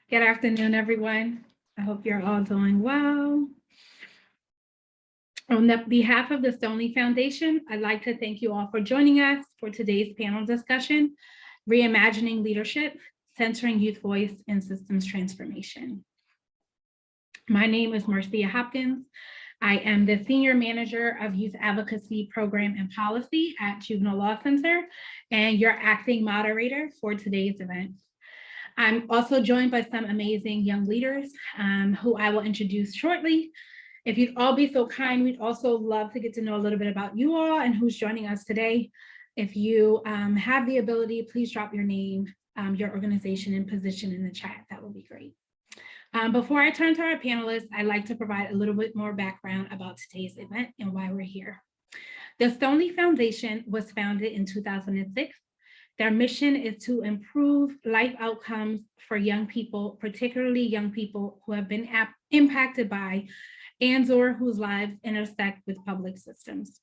Good afternoon, everyone. I hope you're all doing well. On behalf of the Stoneleigh Foundation, I'd like to thank you all for joining us for today's panel discussion, Reimagining Leadership, Centering Youth Voice in Systems Transformation. My name is Marcía Hopkins. I am the Senior Manager of Youth Advocacy Program and Policy at Juvenile Law Center and your acting moderator for today's event. I'm also joined by some amazing young leaders who I will introduce shortly. If you'd all be so kind, we'd also love to get to know a little bit about you all and who's joining us today. If you have the ability, please drop your name, your organization and position in the chat. That would be great. Before I turn to our panelists, I'd like to provide a little bit more background about today's event and why we're here. The Stoneleigh Foundation was founded in 2006. Their mission is to improve life outcomes for young people, particularly young people who have been impacted by and/or whose lives intersect with public systems.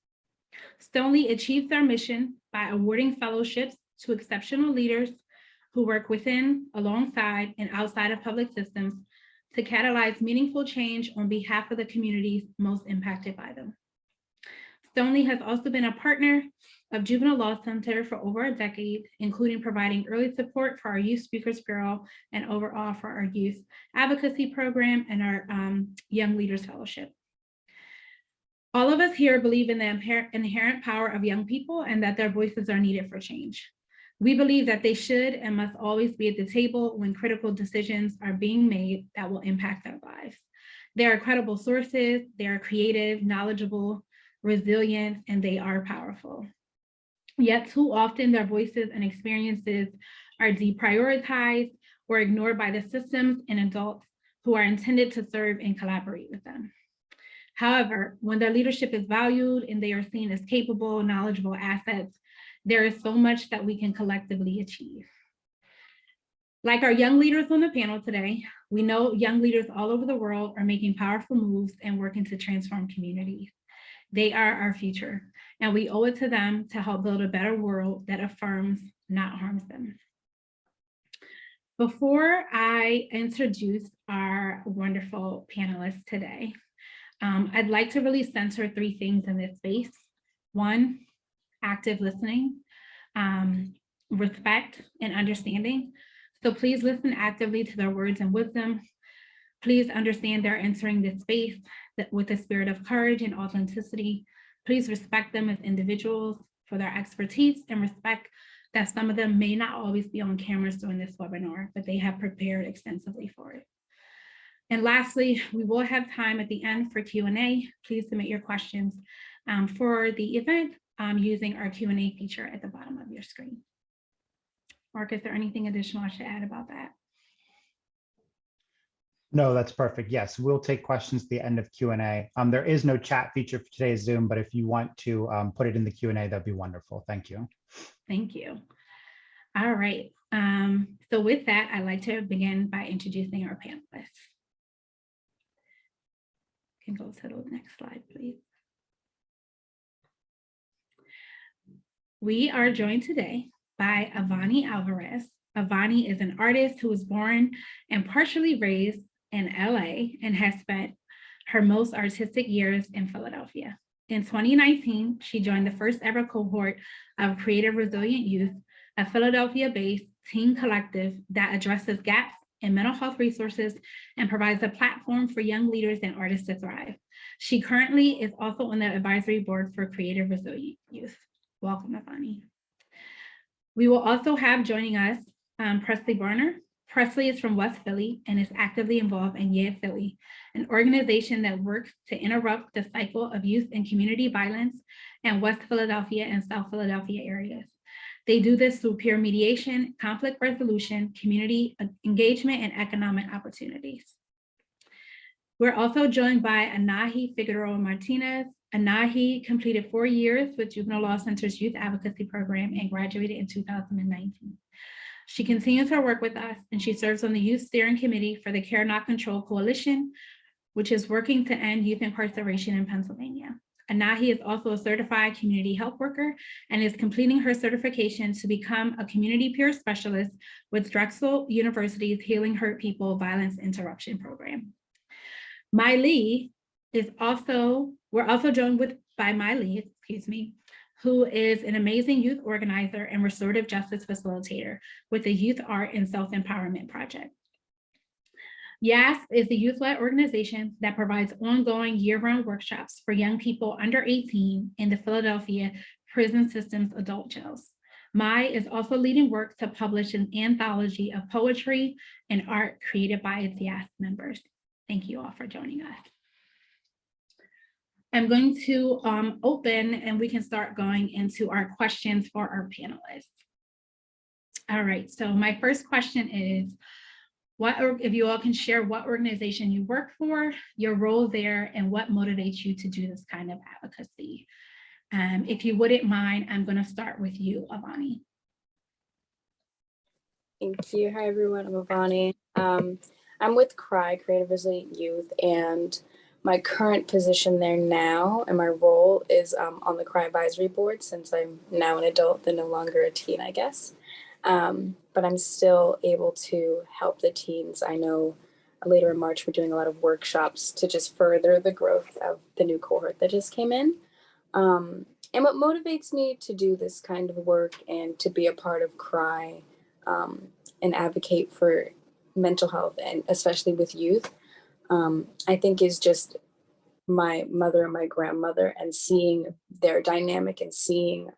Stoneleigh achieves their mission by awarding fellowships to exceptional leaders who work within, alongside, and outside of public systems to catalyze meaningful change on behalf of the communities most impacted by them. Stoneleigh has also been a partner of Juvenile Law Center for over a decade, including providing early support for our Youth Speakers Bureau and overall for our Youth Advocacy Program and our Young Leaders Fellowship. All of us here believe in the inherent power of young people and that their voices are needed for change. We believe that they should and must always be at the table when critical decisions are being made that will impact their lives. They are credible sources, they are creative, knowledgeable, resilient, and they are powerful. Yet too often their voices and experiences are deprioritized or ignored by the systems and adults who are intended to serve and collaborate with them. However, when their leadership is valued and they are seen as capable, knowledgeable assets, there is so much that we can collectively achieve. Like our young leaders on the panel today, we know young leaders all over the world are making powerful moves and working to transform communities. They are our future, and we owe it to them to help build a better world that affirms, not harms them. Before I introduce our wonderful panelists today, I'd like to really center three things in this space. One, active listening, respect, and understanding. So please listen actively to their words and wisdom. Please understand they're entering this space with a spirit of courage and authenticity. Please respect them as individuals for their expertise and respect that some of them may not always be on cameras during this webinar, but they have prepared extensively for it. And lastly, we will have time at the end for Q&A. Please submit your questions for the event using our Q&A feature at the bottom of your screen. Mark, is there anything additional I should add about that? No, that's perfect. Yes, we'll take questions at the end of Q&A. There is no chat feature for today's Zoom, but if you want to put it in the Q&A, that'd be wonderful. Thank you. Thank you. All right. So with that, I'd like to begin by introducing our panelists. You can go to the next slide, please. We are joined today by Avani Alvarez. Avani is an artist who was born and partially raised in LA and has spent her most artistic years in Philadelphia. In 2019, she joined the first ever cohort of Creative Resilient Youth, a Philadelphia-based teen collective that addresses gaps in mental health resources and provides a platform for young leaders and artists to thrive. She currently is also on the advisory board for Creative Resilient Youth. Welcome, Avani. We will also have joining us Presley Barner. Presley is from West Philly and is actively involved in Yeah Philly, an organization that works to interrupt the cycle of youth and community violence in West Philadelphia and South Philadelphia areas. They do this through peer mediation, conflict resolution, community engagement, and economic opportunities. We're also joined by Anahi Figueroa-Martinez. Anahi completed 4 years with Juvenile Law Center's Youth Advocacy Program and graduated in 2019. She continues her work with us, and she serves on the Youth Steering Committee for the Care Not Control Coalition, which is working to end youth incarceration in Pennsylvania. Anahi is also a certified community health worker and is completing her certification to become a community peer specialist with Drexel University's Healing Hurt People Violence Interruption Program. We're also joined by Miley, who is an amazing youth organizer and restorative justice facilitator with the Youth Art and Self-Empowerment Project. YASP is a youth-led organization that provides ongoing year-round workshops for young people under 18 in the Philadelphia prison system's adult jails. Mai is also leading work to publish an anthology of poetry and art created by its YASP members. Thank you all for joining us. I'm going to open and we can start going into our questions for our panelists. All right, so my first question is, if you all can share what organization you work for, your role there, and what motivates you to do this kind of advocacy. If you wouldn't mind, I'm going to start with you, Avani. Thank you. Hi, everyone. I'm Avani. I'm with CRY, Creative Resilient Youth, and my current position there now and my role is on the CRY Advisory Board, since I'm now an adult and no longer a teen, I guess. But I'm still able to help the teens. I know later in March, we're doing a lot of workshops to just further the growth of the new cohort that just came in. And what motivates me to do this kind of work and to be a part of CRY and advocate for mental health, and especially with youth, I think is just my mother and my grandmother, and seeing their dynamic and seeing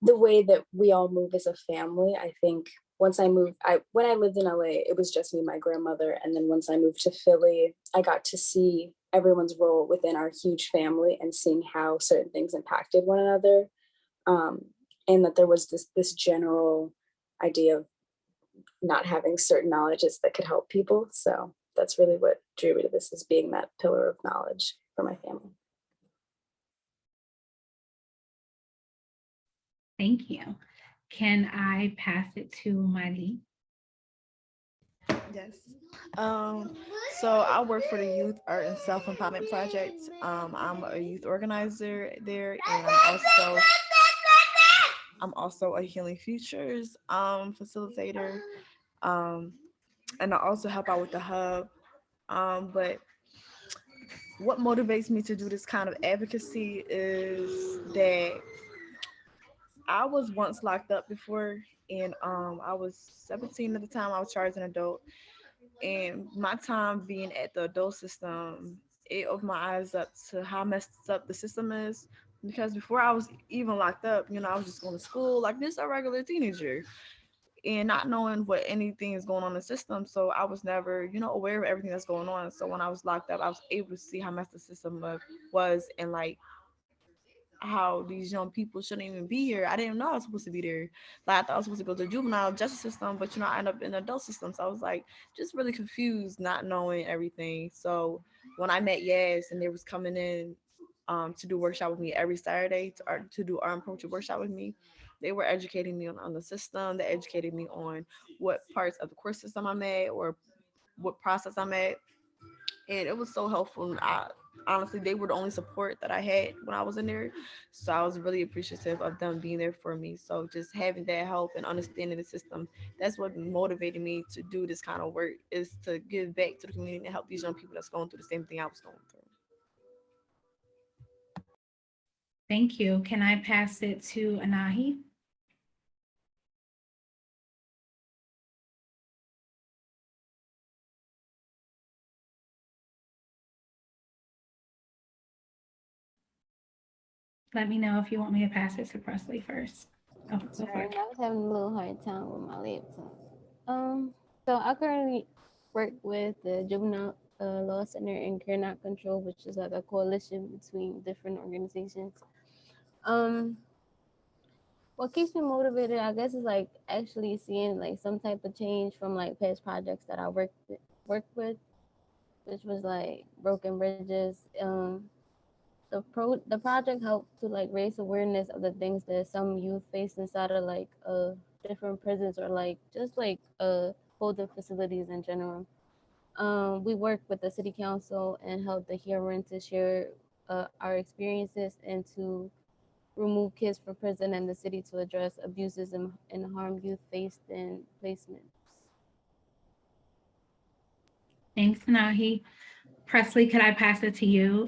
the way that we all move as a family. I think once I moved, when I lived in LA, it was just me and my grandmother. And then once I moved to Philly, I got to see everyone's role within our huge family and seeing how certain things impacted one another. And that there was this general idea of not having certain knowledges that could help people. So that's really what drew me to this, is being that pillar of knowledge for my family. Thank you. Can I pass it to Miley? Yes. So I work for the Youth Art and Self-Empowerment Project. I'm a youth organizer there, and I'm also a Healing Futures facilitator. And I also help out with the hub. But what motivates me to do this kind of advocacy is that I was once locked up before, and I was 17 at the time. I was charged an adult, and my time being at the adult system, it opened my eyes up to how messed up the system is. Because before I was even locked up, I was just going to school like this, a regular teenager, and not knowing what anything is going on in the system. So I was never, aware of everything that's going on. So when I was locked up, I was able to see how messed the system was, and like how these young people shouldn't even be here. I didn't know I was supposed to be there. Like I thought I was supposed to go to the juvenile justice system, but I ended up in the adult system. So I was like just really confused, not knowing everything. So when I met Yaz and they was coming in to do workshop with me every Saturday to do art and poetry workshop with me, they were educating me on the system. They educated me on what parts of the court system I'm at or what process I'm at. And it was so helpful. Honestly, they were the only support that I had when I was in there. So I was really appreciative of them being there for me. So just having that help and understanding the system, that's what motivated me to do this kind of work, is to give back to the community and help these young people that's going through the same thing I was going through. Thank you. Can I pass it to Anahi? Let me know if you want me to pass it to Presley first. Oh, sorry, I was having a little hard time with my laptop. So I currently work with the Juvenile Law Center and Care Not Control, which is like a coalition between different organizations. What keeps me motivated, I guess, is like actually seeing like some type of change from like past projects that I worked with, which was like Broken Bridges. The project helped to like raise awareness of the things that some youth face inside of like different prisons or like just like holding facilities in general. We work with the city council and help the hearing to share our experiences and to remove kids from prison and the city to address abuses and harm youth faced in placements. Thanks, Anahi. Presley, could I pass it to you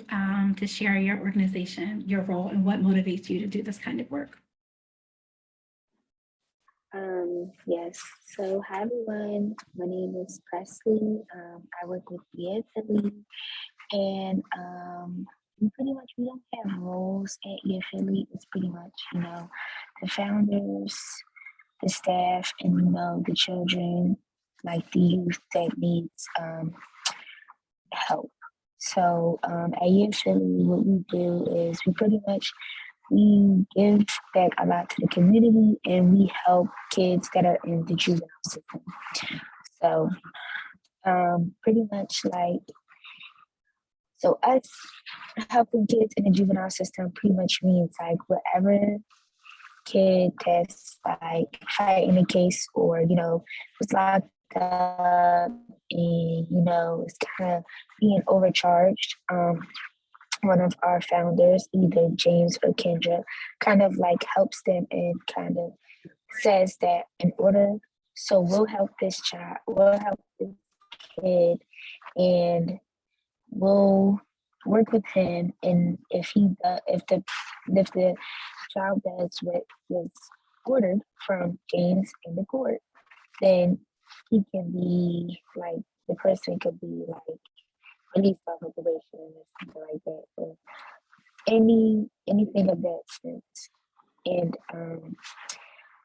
to share your organization, your role, and what motivates you to do this kind of work? Yes. So hi everyone. My name is Presley. I work with Philly, and we don't have roles at Philly. It's pretty much the founders, the staff, and the children, like the youth that needs help. So at Philly, what we do is we give back a lot to the community, and we help kids that are in the juvenile system. So pretty much us helping kids in the juvenile system pretty much means like whatever kid that's like fighting a case or was locked up and is kind of being overcharged. One of our founders, either James or Kendra, kind of like helps them and kind of says that we'll help this child, we'll help this kid, and we'll work with him. And if the child does what was ordered from James in the court, then he can be like the person could be like released off of probation or something like that, or anything of that sense. And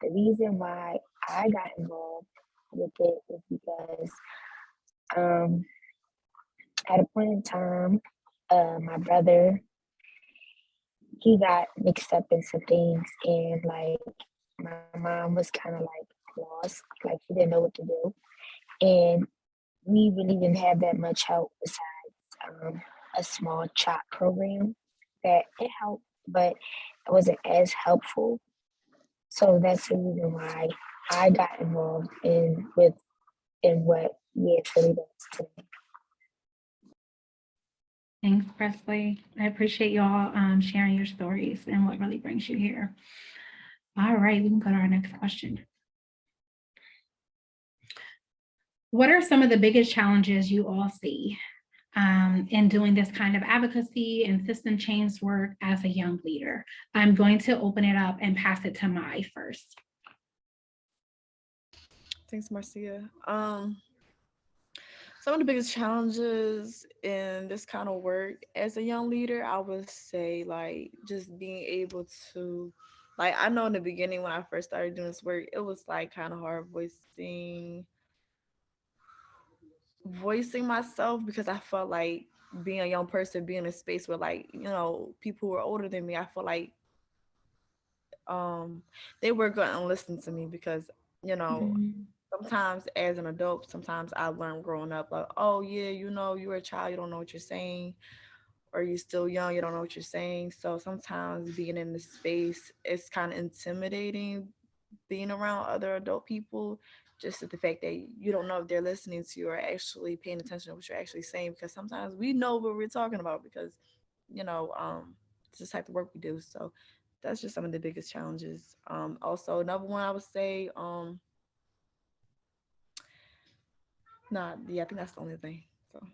the reason why I got involved with it was because at a point in time, my brother, he got mixed up in some things, and like my mom was kind of like lost, like she didn't know what to do, and we really didn't have that much help besides a small CHOP program that it helped, but it wasn't as helpful. So that's the reason why I got involved in what Philly does today. Thanks, Presley. I appreciate y'all sharing your stories and what really brings you here. All right, we can go to our next question. What are some of the biggest challenges you all see in doing this kind of advocacy and system change work as a young leader? I'm going to open it up and pass it to Mai first. Thanks, Marcía. Some of the biggest challenges in this kind of work as a young leader, I would say like just being able to, like, I know in the beginning when I first started doing this work, it was like kind of hard voicing myself, because I felt like being a young person, being in a space where like, people who were older than me, I felt like they were going to listen to me, because sometimes as an adult, sometimes I learned growing up like, oh yeah, you're a child, you don't know what you're saying, or you're still young, you don't know what you're saying. So sometimes being in this space, it's kind of intimidating, being around other adult people, just the fact that you don't know if they're listening to you or actually paying attention to what you're actually saying, because sometimes we know what we're talking about, because it's just the type of work we do. So that's just some of the biggest challenges. Also, another one I would say, I think that's the only thing. So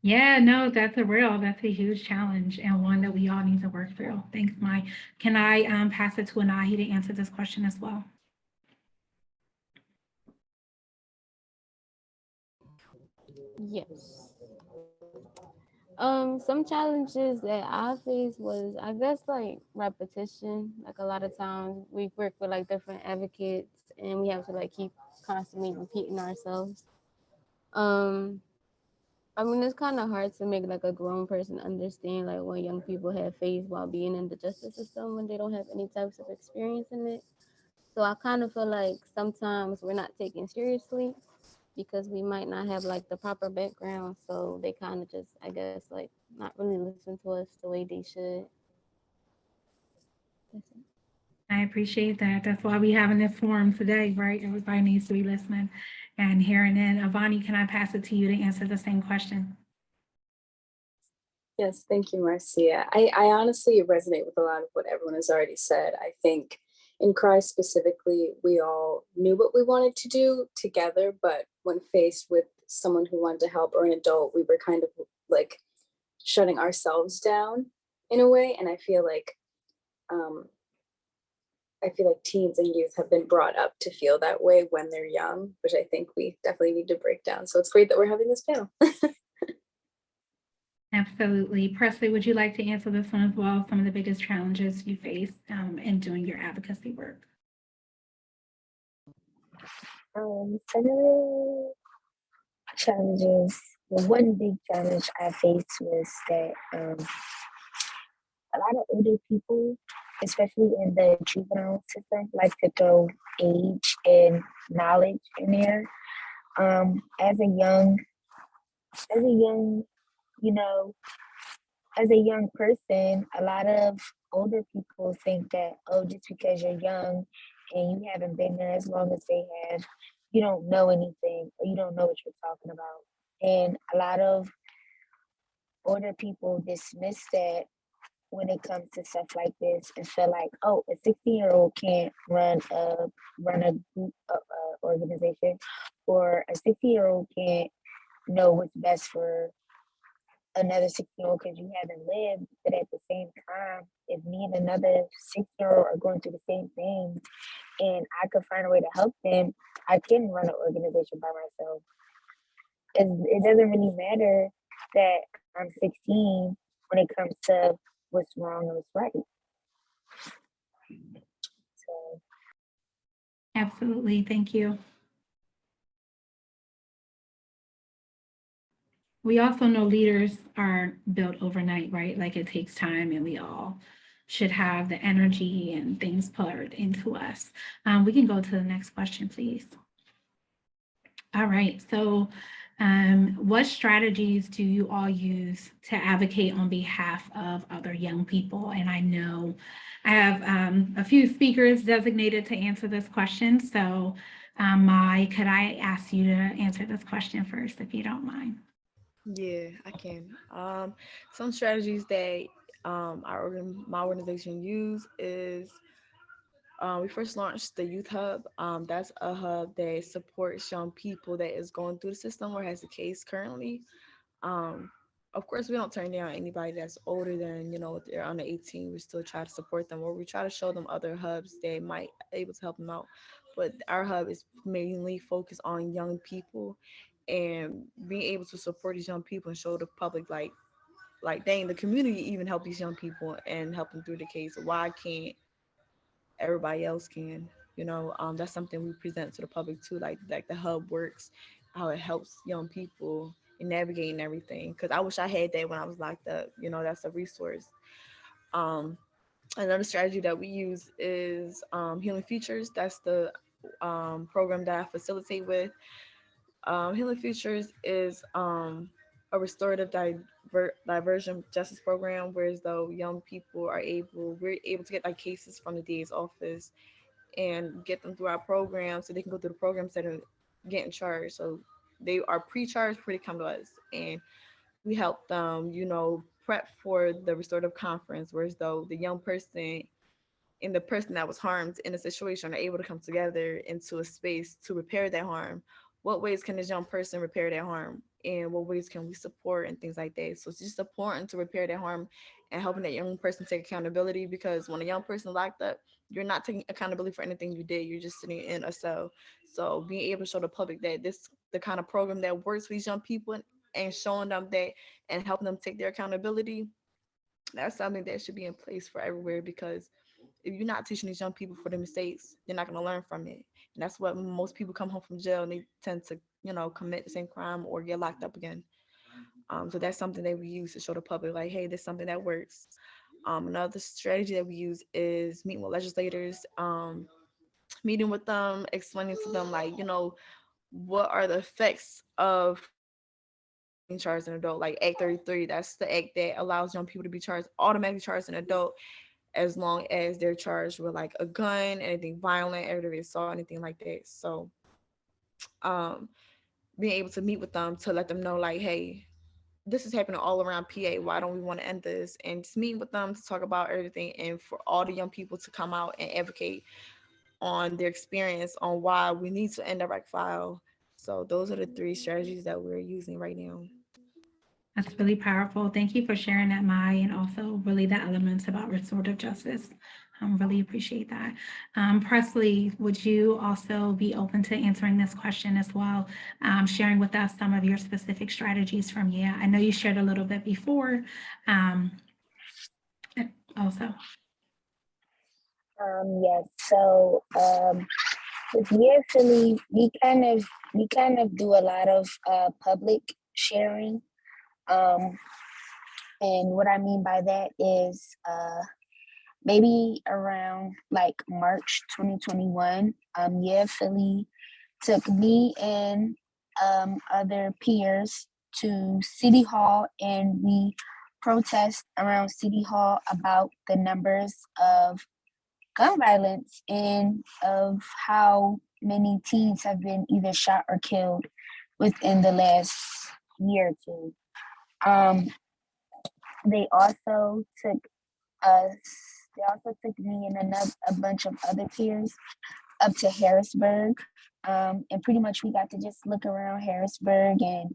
Yeah, no, that's a huge challenge and one that we all need to work through. Thanks, Mai. Can I pass it to Anahi to answer this question as well? Yes. Some challenges that I faced was, I guess, like repetition. Like a lot of times we work with like different advocates and we have to like keep constantly repeating ourselves. I mean, it's kind of hard to make like a grown person understand like what young people have faced while being in the justice system when they don't have any types of experience in it. So I kind of feel like sometimes we're not taken seriously because we might not have like the proper background. So they kind of just, I guess, like not really listen to us the way they should. That's it. I appreciate that. That's why we having this forum today, right? Everybody needs to be listening and hearing in. Avani, can I pass it to you to answer the same question? Yes, thank you, Marcia. I honestly resonate with a lot of what everyone has already said. I think in CRY specifically, we all knew what we wanted to do together, but when faced with someone who wanted to help or an adult, we were kind of like shutting ourselves down in a way. And um, I feel like teens and youth have been brought up to feel that way when they're young, which I think we definitely need to break down. So it's great that we're having this panel. Absolutely. Presley, would you like to answer this one as well? Some of the biggest challenges you face in doing your advocacy work? Some of the challenges, well, one big challenge I faced was that a lot of older people, especially in the juvenile system, like to throw age and knowledge in there. As a young, you know, as a young person, a lot of older people think that, oh, just because you're young and you haven't been there as long as they have, you don't know anything or you don't know what you're talking about. And a lot of older people dismiss that when it comes to stuff like this and feel like, oh, a 16-year-old can't run a group organization, or a 60-year-old can't know what's best for another 16-year-old because you haven't lived. But at the same time, if me and another 6-year-old are going through the same thing and I could find a way to help them, I can run an organization by myself. It doesn't really matter that I'm 16 when it comes to what's wrong and what's right. So Absolutely. Thank you. We also know leaders aren't built overnight, right? Like it takes time, and we all should have the energy and things poured into us. We can go to the next question, please. All right. So what strategies do you all use to advocate on behalf of other young people? And I know I have a few speakers designated to answer this question. So could I ask you to answer this question first, if you don't mind? Yeah, I can. Some strategies that my organization use is we first launched the Youth Hub. That's a hub that supports young people that is going through the system or has a case currently. Um, of course, we don't turn down anybody that's older than, if they're under 18. We still try to support them, or we try to show them other hubs that might able to help them out. But our hub is mainly focused on young people and being able to support these young people and show the public dang, the community even help these young people and help them through the case. Why can't everybody else can? That's something we present to the public too, like the hub works, how it helps young people in navigating everything. Because I wish I had that when I was locked up. That's a resource. um Another strategy that we use is Healing Futures. That's the program that I facilitate with. Healing Futures is a restorative diversion justice program, whereas though we're able to get like cases from the DA's office and get them through our program so they can go through the program instead of getting charged. So they are pre-charged before they come to us, and we help them, prep for the restorative conference, whereas though the young person and the person that was harmed in a situation are able to come together into a space to repair that harm. What ways can this young person repair that harm? And what ways can we support and things like that? So it's just important to repair that harm and helping that young person take accountability, because when a young person locked up, you're not taking accountability for anything you did. You're just sitting in a cell. So being able to show the public that this the kind of program that works for these young people, and showing them that and helping them take their accountability, that's something that should be in place for everywhere, because if you're not teaching these young people for their mistakes, they're not going to learn from it. And that's what most people come home from jail and they tend to, commit the same crime or get locked up again. So that's something that we use to show the public, like, hey, this is something that works. Another strategy that we use is meeting with legislators, meeting with them, explaining to them, like, what are the effects of being charged an adult, like Act 33. That's the act that allows young people to be charged, automatically charged an adult, as long as they're charged with like a gun, anything violent, aggravated assault, anything like that. So being able to meet with them to let them know like, hey, this is happening all around PA. Why don't we want to end this? And just meeting with them to talk about everything, and for all the young people to come out and advocate on their experience on why we need to end direct file. So those are the 3 strategies that we're using right now. That's really powerful. Thank you for sharing that, Mai, and also really the elements about restorative justice. Really appreciate that. Presley, would you also be open to answering this question as well, sharing with us some of your specific strategies from YEA? I know you shared a little bit before also. Yes. So with Year Philly, we kind of do a lot of public sharing. And what I mean by that is maybe around like March 2021, Year Philly took me and other peers to City Hall, and we protest around City Hall about the numbers of gun violence and of how many teens have been either shot or killed within the last year or two. They also took us. They also took me and a bunch of other peers up to Harrisburg, and pretty much we got to just look around Harrisburg and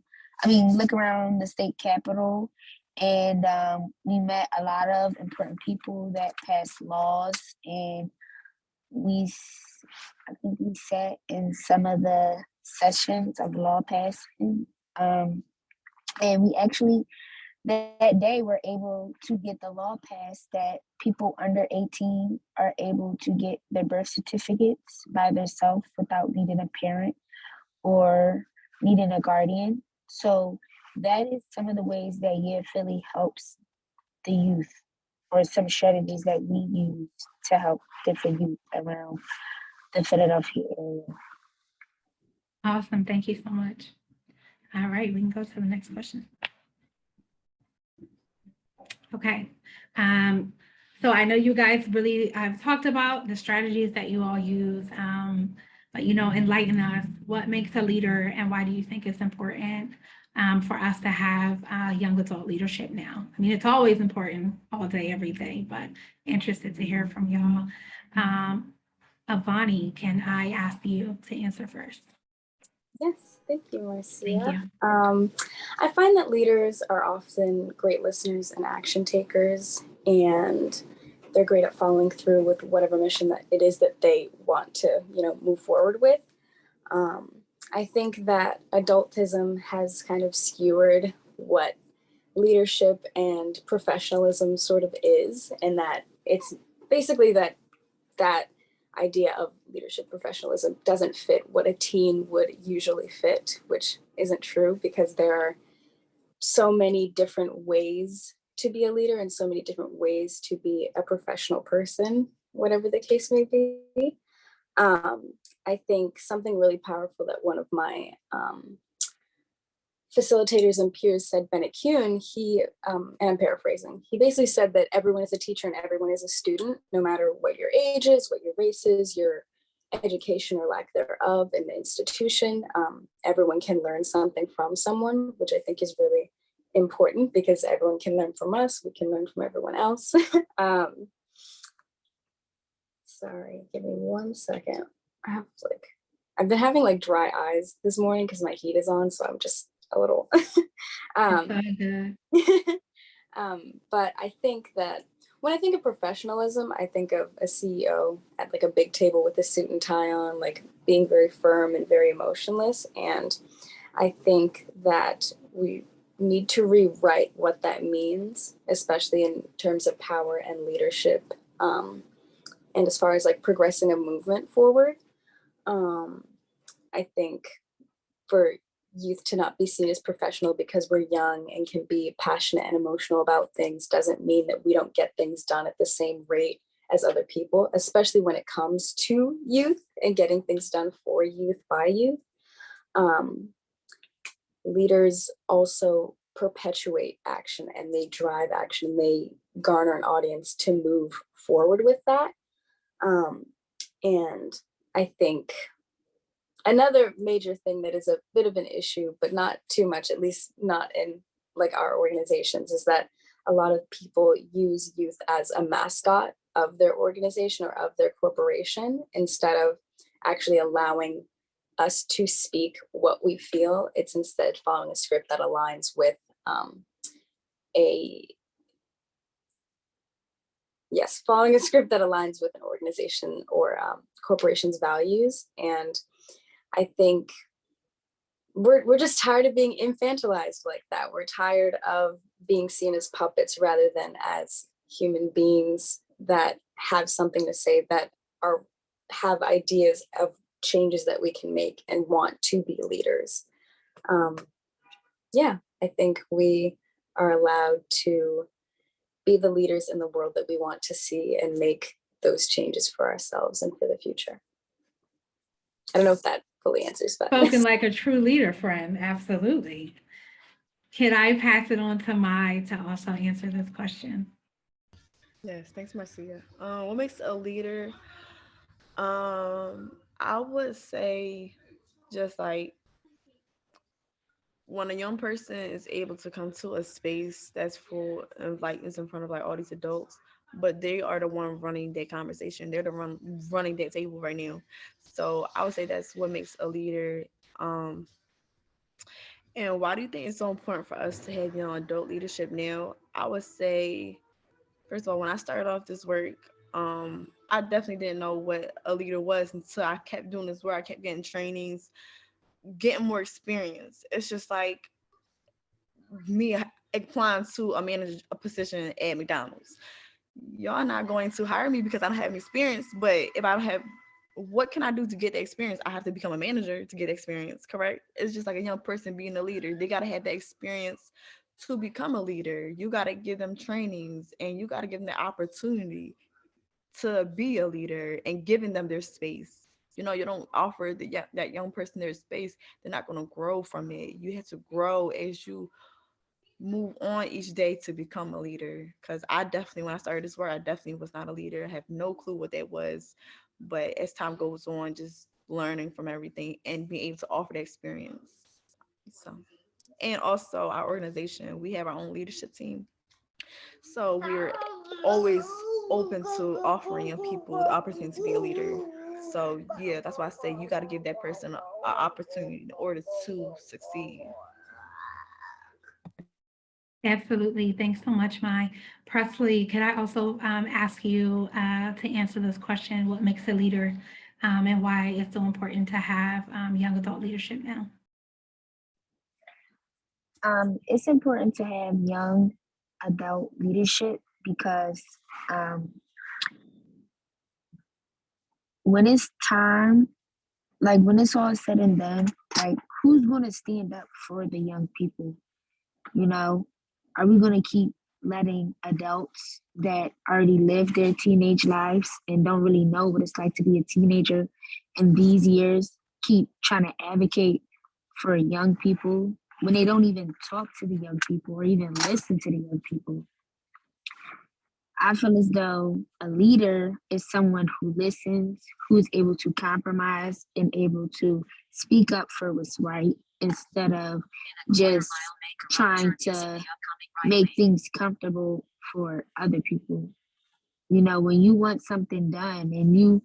look around the state capitol, and we met a lot of important people that passed laws, and I think we sat in some of the sessions of law passing, and we actually that day were able to get the law passed that people under 18 are able to get their birth certificates by themselves without needing a parent or needing a guardian. So that is some of the ways that Year Philly helps the youth, or some strategies that we use to help different youth around the Philadelphia area. Awesome. Thank you so much. All right, we can go to the next question. Okay. So I know you guys really have talked about the strategies that you all use, but enlighten us. What makes a leader, and why do you think it's important for us to have young adult leadership now? I mean, it's always important, all day, every day, but interested to hear from y'all. Avani, can I ask you to answer first? Yes, thank you, Marcía. Thank you. I find that leaders are often great listeners and action takers, and they're great at following through with whatever mission that it is that they want to, move forward with. I think that adultism has kind of skewered what leadership and professionalism sort of is, and that it's basically that idea of leadership professionalism doesn't fit what a teen would usually fit, which isn't true, because there are so many different ways to be a leader and so many different ways to be a professional person, whatever the case may be. I think something really powerful that one of my facilitators and peers said, Bennett Kuhn, and I'm paraphrasing, he basically said that everyone is a teacher and everyone is a student, no matter what your age is, what your race is, your education or lack thereof in the institution. Everyone can learn something from someone, which I think is really important, because everyone can learn from us. We can learn from everyone else. Sorry, give me 1 second. I've been having dry eyes this morning because my heat is on, so I'm just a little but I think that when I think of professionalism, I think of a CEO at a big table with a suit and tie on, being very firm and very emotionless. And I think that we need to rewrite what that means, especially in terms of power and leadership, and as far as progressing a movement forward. I think for youth to not be seen as professional because we're young and can be passionate and emotional about things doesn't mean that we don't get things done at the same rate as other people, especially when it comes to youth and getting things done for youth by youth. Leaders also perpetuate action, and they drive action. They garner an audience to move forward with that. And I think another major thing that is a bit of an issue, but not too much, at least not in like our organizations, is that a lot of people use youth as a mascot of their organization or of their corporation instead of actually allowing us to speak what we feel. It's instead following a script that aligns with following a script that aligns with an organization or corporation's values. And I think we're just tired of being infantilized like that. We're tired of being seen as puppets rather than as human beings that have something to say, that have ideas of changes that we can make and want to be leaders. I think we are allowed to be the leaders in the world that we want to see and make those changes for ourselves and for the future. I don't know if that fully answers, but Spoken like a true leader, friend. Absolutely. Can I pass it on to Mai to also answer this question? Yes, thanks, Marcía. What makes a leader? I would say just like when a young person is able to come to a space that's full of like is in front of like all these adults, but they are the one running that conversation. They're the running that table right now. So I would say that's what makes a leader. And why do you think it's so important for us to have young adult leadership now? I would say, first of all, when I started off this work, I definitely didn't know what a leader was until I kept doing this work. I kept getting trainings, getting more experience. It's just like me applying to a manager position at McDonald's. Y'all not going to hire me because I don't have any experience, but if I don't have, what can I do to get the experience? I have to become a manager to get experience, correct? It's just like a young person being a leader. They got to have the experience to become a leader. You got to give them trainings and you got to give them the opportunity to be a leader and giving them their space. You know, you don't offer that young person their space, they're not going to grow from it. You have to grow as you move on each day to become a leader. Because I definitely, when I started this work, I definitely was not a leader. I have no clue what that was. But as time goes on, just learning from everything and being able to offer the experience. So, and also our organization, we have our own leadership team. So we're always open to offering young people the opportunity to be a leader. So yeah, that's why I say you got to give that person an opportunity in order to succeed. Absolutely. Thanks so much, Mai. Presley, could I also ask you to answer this question, what makes a leader and why it's so important to have young adult leadership now? It's important to have young adult leadership because when it's time, like when it's all said and done, like who's going to stand up for the young people? You know, are we going to keep letting adults that already lived their teenage lives and don't really know what it's like to be a teenager in these years keep trying to advocate for young people when they don't even talk to the young people or even listen to the young people? I feel as though a leader is someone who listens, who's able to compromise and able to speak up for what's right instead of just trying to make things comfortable for other people. You know, when you want something done and you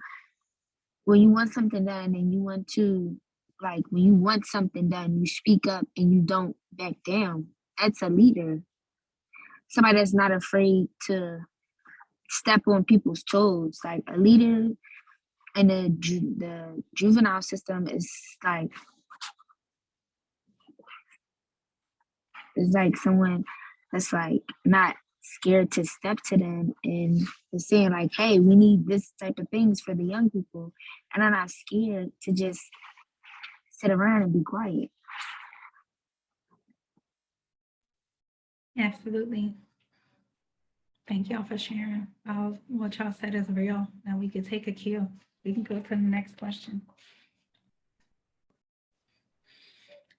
want to, like, when you want something done, you speak up and you don't back down. That's a leader. Somebody that's not afraid to step on people's toes. Like a leader in the juvenile system is like someone that's like not scared to step to them and saying like, hey, we need this type of things for the young people. And I'm not scared to just sit around and be quiet. Absolutely. Thank y'all for sharing. What y'all said is real. Now we can take a cue. We can go to the next question.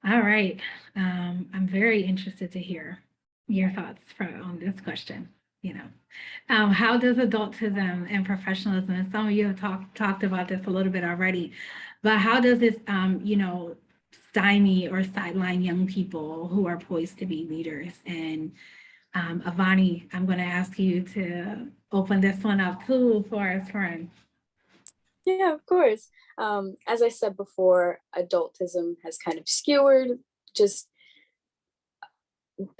All right. I'm very interested to hear your thoughts on this question. How does adultism and professionalism, and some of you have talked about this a little bit already, but how does this, stymie or sideline young people who are poised to be leaders? And Avani, I'm going to ask you to open this one up too for us, friend. Yeah, of course. As I said before, adultism has kind of skewered just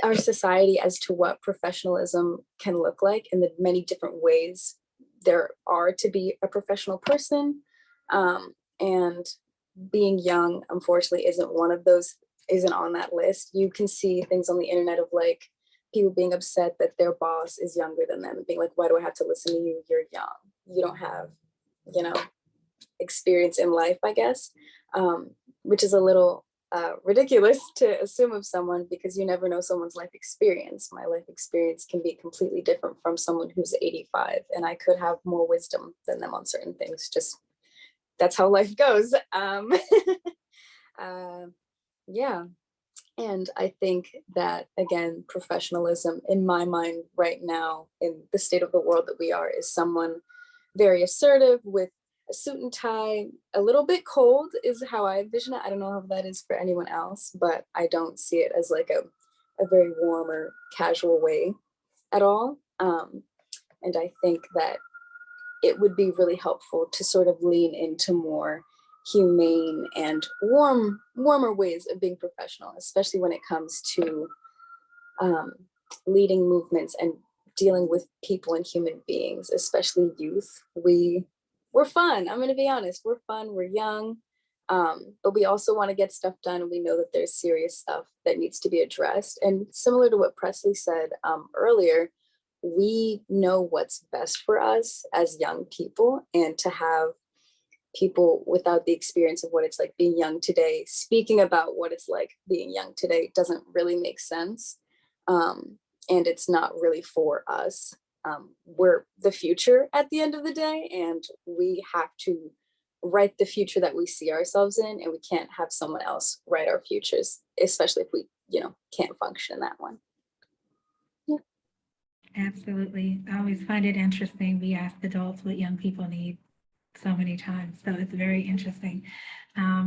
our society as to what professionalism can look like in the many different ways there are to be a professional person. And being young, unfortunately, isn't one of those, isn't on that list. You can see things on the internet of like people being upset that their boss is younger than them and being like, why do I have to listen to you? You're young. You don't have, experience in life, I guess, which is a little ridiculous to assume of someone because you never know someone's life experience. My life experience can be completely different from someone who's 85, and I could have more wisdom than them on certain things. Just that's how life goes. Yeah. And I think that, again, professionalism in my mind right now in the state of the world that we are is someone very assertive with a suit and tie, a little bit cold is how I envision it. I don't know how that is for anyone else, but I don't see it as like a very warm or casual way at all. And I think that it would be really helpful to sort of lean into more humane and warmer ways of being professional, especially when it comes to leading movements and dealing with people and human beings, especially youth. We're fun. I'm going to be honest. We're fun. We're young. But we also want to get stuff done. And we know that there's serious stuff that needs to be addressed. And similar to what Presley said earlier, we know what's best for us as young people, and to have people without the experience of what it's like being young today speaking about what it's like being young today doesn't really make sense. And it's not really for us. We're the future at the end of the day, and we have to write the future that we see ourselves in, and we can't have someone else write our futures, especially if we, can't function in that one. Yeah. Absolutely. I always find it interesting. We ask adults what young people need so many times. So it's very interesting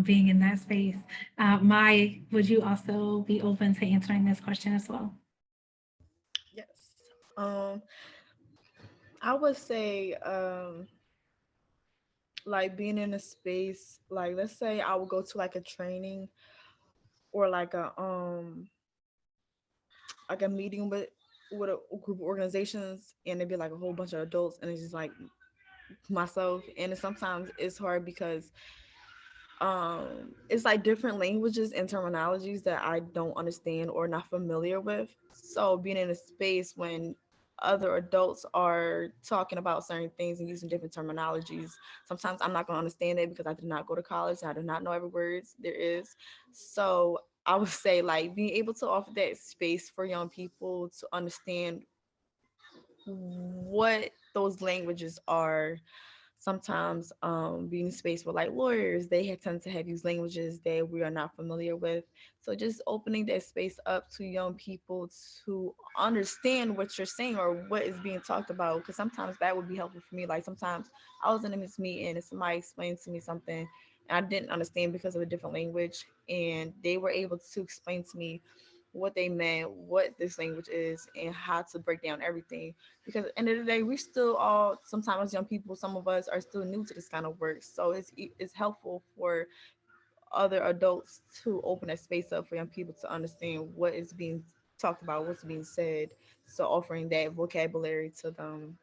being in that space. Mai, would you also be open to answering this question as well? Yes. I would say like being in a space, like let's say I would go to like a training or like a meeting with a group of organizations, and it'd be like a whole bunch of adults, and it's just like myself. And sometimes it's hard because it's like different languages and terminologies that I don't understand or not familiar with. So being in a space when other adults are talking about certain things and using different terminologies, sometimes I'm not going to understand it because I did not go to college and I do not know every word there is. So I would say like being able to offer that space for young people to understand what those languages are. Sometimes being in space with like lawyers, they tend to have these languages that we are not familiar with. So just opening that space up to young people to understand what you're saying or what is being talked about, because sometimes that would be helpful for me. Like sometimes I was in this meeting and somebody explained to me something and I didn't understand because of a different language, and they were able to explain to me what they meant, what this language is, and how to break down everything. Because at the end of the day, we still all, sometimes as young people, some of us are still new to this kind of work. So it's helpful for other adults to open that space up for young people to understand what is being talked about, what's being said. So offering that vocabulary to them,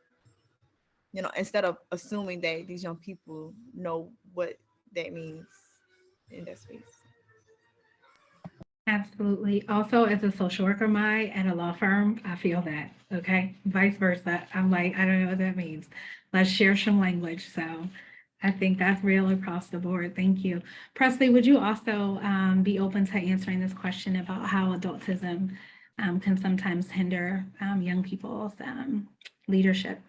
instead of assuming that these young people know what that means in that space. Absolutely. Also, as a social worker, at a law firm, I feel that, okay? Vice versa. I'm like, I don't know what that means. Let's share some language. So I think that's real across the board. Thank you. Presley, would you also be open to answering this question about how adultism can sometimes hinder young people's leadership?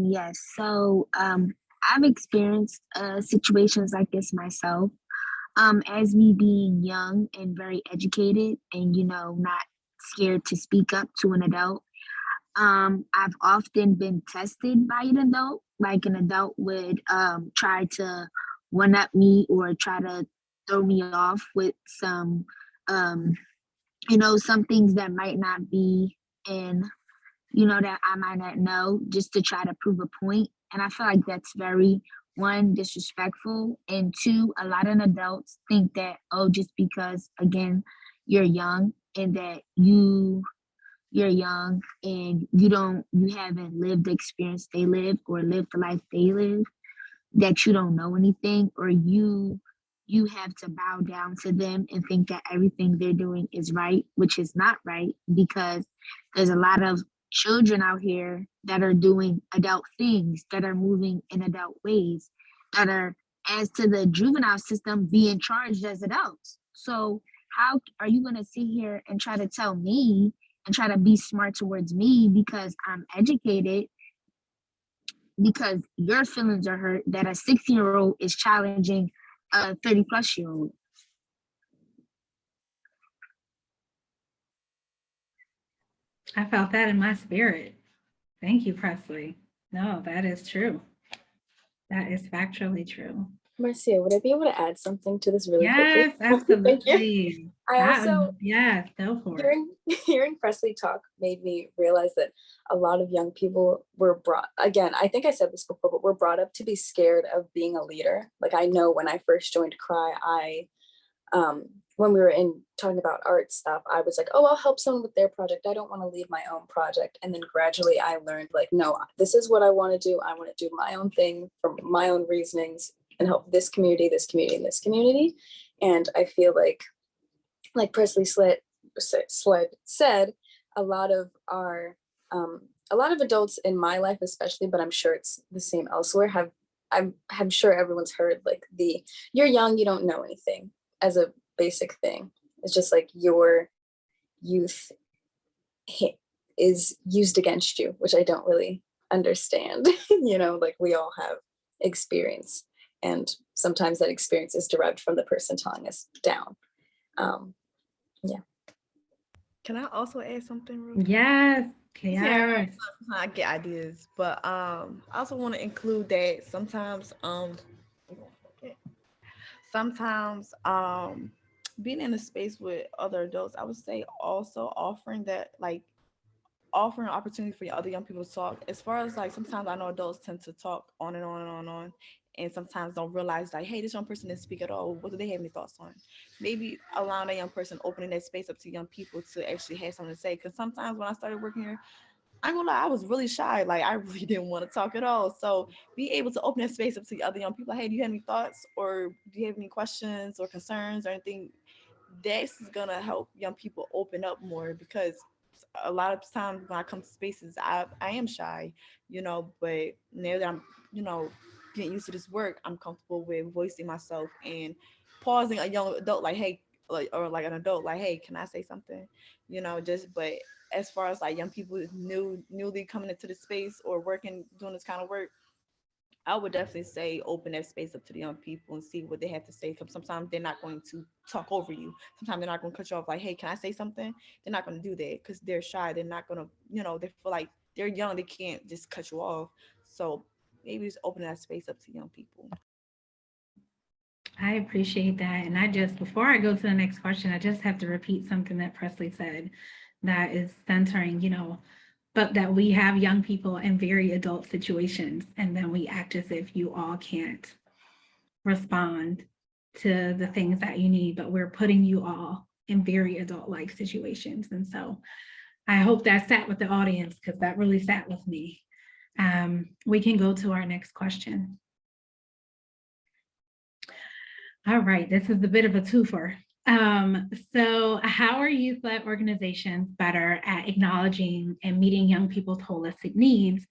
Yes. So I've experienced situations like this myself. As me being young and very educated and, not scared to speak up to an adult, I've often been tested by an adult, like an adult would try to one up me or try to throw me off with some, some things that might not be in, that I might not know, just to try to prove a point. And I feel like that's very, one, disrespectful, and two, a lot of adults think that, oh, just because, again, you're young and that you're young and you haven't lived the experience they live or lived the life they live, that you don't know anything, or you have to bow down to them and think that everything they're doing is right, which is not right, because there's a lot of children out here that are doing adult things, that are moving in adult ways, that are, as to the juvenile system, being charged as adults. So how are you going to sit here and try to tell me and try to be smart towards me because I'm educated, because your feelings are hurt, that a 16-year-old is challenging a 30-plus-year-old? I felt that in my spirit. Thank you, Presley. No, that is true. That is factually true. Marcía, would I be able to add something to this really Yes, quickly? absolutely. I also, yes, go for it. hearing Presley talk made me realize that a lot of young people were brought, again, I think I said this before, but we're brought up to be scared of being a leader. Like, I know when I first joined CRY, when we were talking about art stuff, I was like, oh, I'll help someone with their project. I don't want to lead my own project. And then gradually I learned, like, no, this is what I want to do. I want to do my own thing for my own reasonings and help this community, this community, and this community. And I feel like Presley said, a lot of adults in my life, especially, but I'm sure it's the same elsewhere, I'm sure everyone's heard, like, you're young, you don't know anything, as a basic thing. It's just like your youth is used against you, which I don't really understand. Like, we all have experience, and sometimes that experience is derived from the person telling us down. Yeah. Can I also add something real quick? Yes. Yeah, I get ideas, but I also want to include that sometimes being in a space with other adults, I would say also offering opportunity for other young people to talk. As far as, like, sometimes I know adults tend to talk on and on and on and on, and sometimes don't realize, like, hey, this young person didn't speak at all. What do they have any thoughts on? Maybe allowing that young person, opening that space up to young people to actually have something to say. Because sometimes when I started working here, I'm gonna lie, I was really shy. Like, I really didn't want to talk at all. So be able to open that space up to other young people. Hey, do you have any thoughts, or do you have any questions or concerns or anything? This is gonna help young people open up more, because a lot of times when I come to spaces, I am shy, but now that I'm, getting used to this work, I'm comfortable with voicing myself and pausing a young adult, like, hey, or like an adult, like, hey, can I say something? But as far as, like, young people newly coming into the space or doing this kind of work, I would definitely say open that space up to the young people and see what they have to say. Because sometimes they're not going to talk over you. Sometimes they're not going to cut you off, like, hey, can I say something? They're not going to do that because they're shy. They're not going to, they feel like they're young. They can't just cut you off. So maybe just open that space up to young people. I appreciate that. And before I go to the next question, I just have to repeat something that Presley said that is centering, but that we have young people in very adult situations, and then we act as if you all can't respond to the things that you need, but we're putting you all in very adult-like situations. And so I hope that sat with the audience, because that really sat with me. We can go to our next question. All right, this is a bit of a twofer. So how are youth-led organizations better at acknowledging and meeting young people's holistic needs?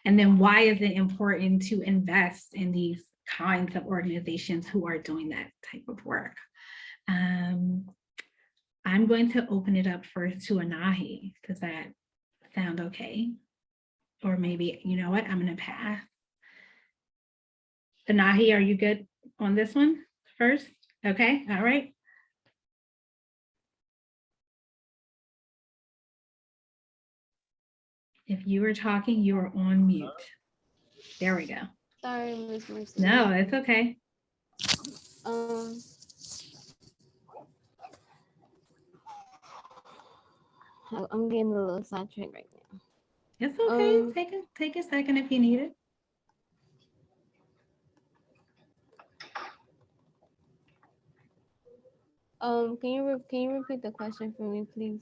And then why is it important to invest in these kinds of organizations who are doing that type of work? I'm going to open it up first to Anahi. Does that sound okay? Or maybe, you know what, I'm going to pass. Anahi, are you good on this one first? Okay, all right. If you were talking, you were on mute. There we go. Sorry, Miss Marcía. No, it's okay. Um, I'm getting a little sidetracked right now. It's okay. Take a second if you need it. Can you repeat the question for me, please?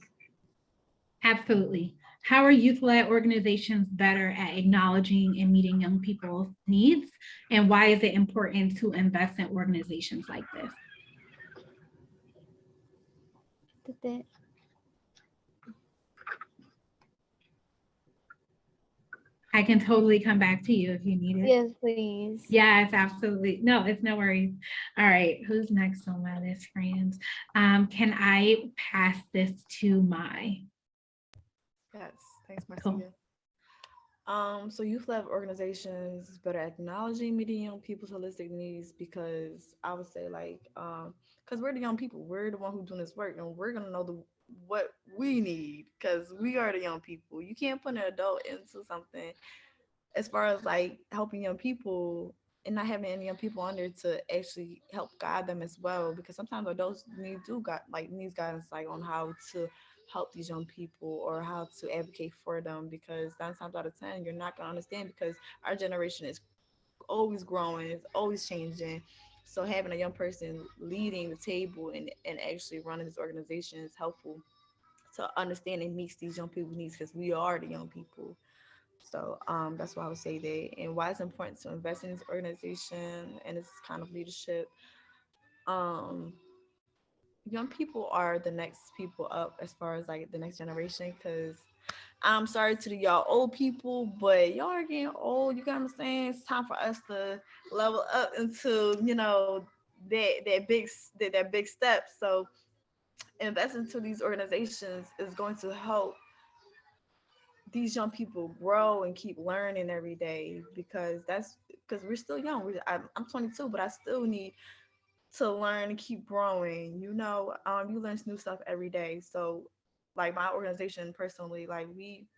Absolutely. How are youth-led organizations better at acknowledging and meeting young people's needs? And why is it important to invest in organizations like this? Did that? I can totally come back to you if you need it. Yes, please. Yes, absolutely. No, it's no worries. All right, who's next on my list, friends? Can I pass this to Mai? Yes, thanks, Cool. Marcia. So youth-led organizations is better at acknowledging meeting young people's holistic needs because I would say because we're the young people, we're the one who's doing this work, and we're gonna know what we need because we are the young people. You can't put an adult into something as far as like helping young people and not having any young people under to actually help guide them as well, because sometimes adults needs guidance like on how to help these young people or how to advocate for them, because 9 times out of 10 you're not going to understand because our generation is always growing, it's always changing. So having a young person leading the table and actually running this organization is helpful to understand and meet these young people's needs because we are the young people. So that's why I would say that, and why it's important to invest in this organization and this kind of leadership. Um, Young people are the next people up as far as like the next generation. Because I'm sorry to the y'all old people, but y'all are getting old. You got what I'm saying? It's time for us to level up into that big step. So investing into these organizations is going to help these young people grow and keep learning every day, because we're still young. I'm 22, but I still need to learn and keep growing. You learn new stuff every day. So like my organization personally, like we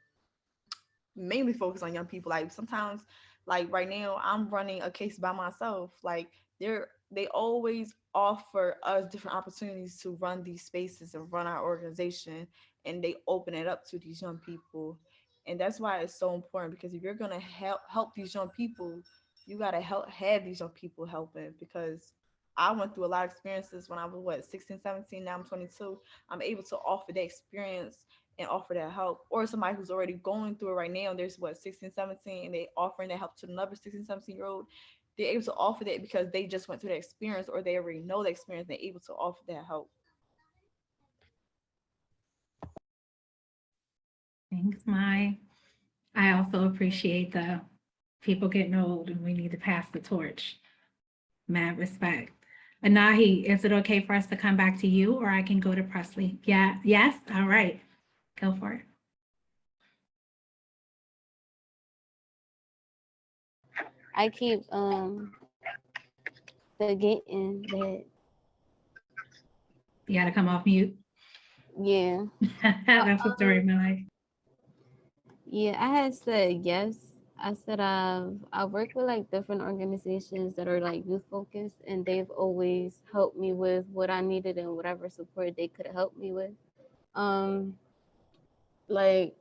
mainly focus on young people. Like sometimes, like right now, I'm running a case by myself. Like they always offer us different opportunities to run these spaces and run our organization, and they open it up to these young people. And that's why it's so important, because if you're gonna help these young people, you gotta have these young people helping. Because I went through a lot of experiences when I was 16, 17, now I'm 22. I'm able to offer that experience and offer that help, or somebody who's already going through it right now, and there's 16, 17, and they offering that help to another 16, 17-year-old. They're able to offer that because they just went through that experience, or they already know the experience. They're able to offer that help. Thanks, Mai. I also appreciate the people getting old and we need to pass the torch. Mad respect. Anahi, is it okay for us to come back to you, or I can go to Presley? Yeah, yes, all right, go for it. I keep forgetting that. You gotta come off mute. Yeah. That's the story of my life. Yeah, I had said yes. I said I've worked with like different organizations that are like youth focused, and they've always helped me with what I needed and whatever support they could help me with. Like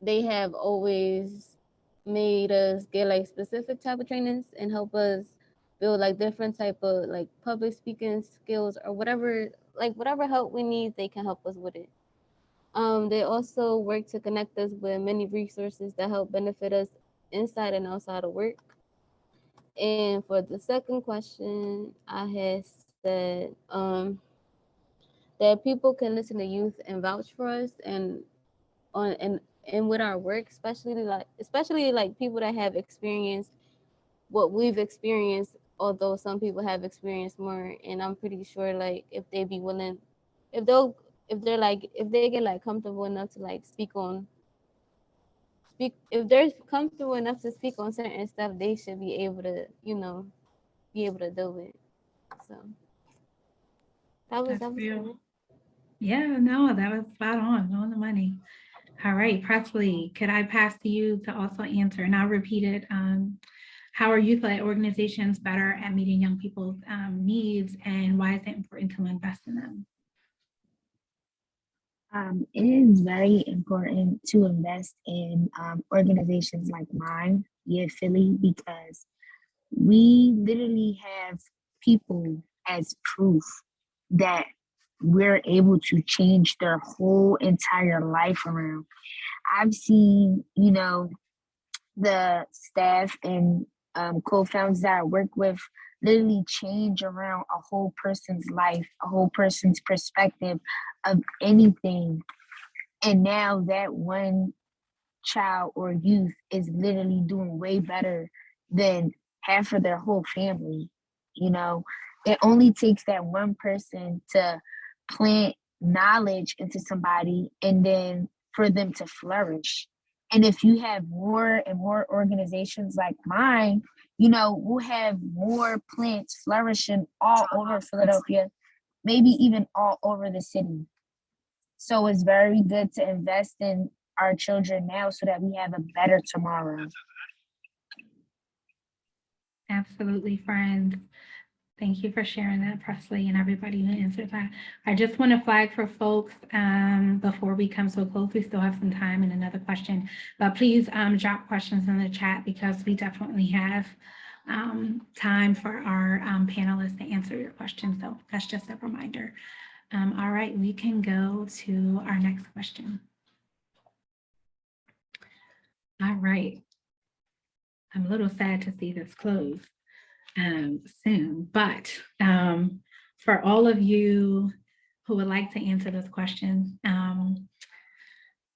they have always made us get like specific type of trainings and help us build like different type of like public speaking skills or whatever, like whatever help we need, they can help us with it. They also work to connect us with many resources that help benefit us inside and outside of work. And for the second question, I had said that people can listen to youth and vouch for us and on and with our work, especially like people that have experienced what we've experienced, although some people have experienced more. And I'm pretty sure like if they be willing, if they'll if they get like comfortable enough to like if they're comfortable enough to speak on certain stuff, they should be able to be able to do it. So that was That's real. good. Yeah, no, that was spot on the money. All right, Presley, could I pass to you to also answer, and I'll repeat it. How are youth-led organizations better at meeting young people's needs, and why is it important to invest in them? It is very important to invest in organizations like mine, Yeah Philly, because we literally have people as proof that we're able to change their whole entire life around. I've seen, the staff and co-founders that I work with literally change around a whole person's life, a whole person's perspective of anything. And now that one child or youth is literally doing way better than half of their whole family. It only takes that one person to plant knowledge into somebody and then for them to flourish. And if you have more and more organizations like mine, we'll have more plants flourishing all over Philadelphia, maybe even all over the city. So it's very good to invest in our children now so that we have a better tomorrow. Absolutely, friends. Thank you for sharing that, Presley, and everybody who answered that. I just want to flag for folks before we come so close, we still have some time and another question, but please drop questions in the chat because we definitely have time for our panelists to answer your questions. So that's just a reminder. All right, we can go to our next question. All right. I'm a little sad to see this close soon, but for all of you who would like to answer this question,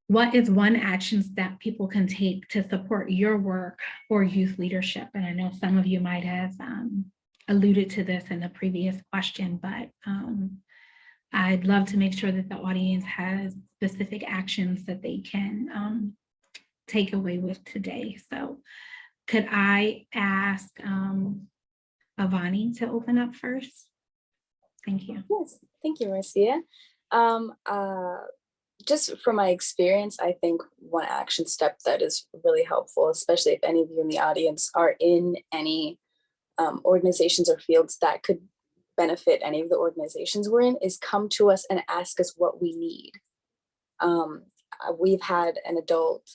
what is one action step people can take to support your work or youth leadership? And I know some of you might have alluded to this in the previous question, but I'd love to make sure that the audience has specific actions that they can take away with today. So could I ask Avani to open up first? Thank you. Yes, thank you, Marcía. Just from my experience, I think one action step that is really helpful, especially if any of you in the audience are in any organizations or fields that could benefit any of the organizations we're in, is come to us and ask us what we need. We've had an adult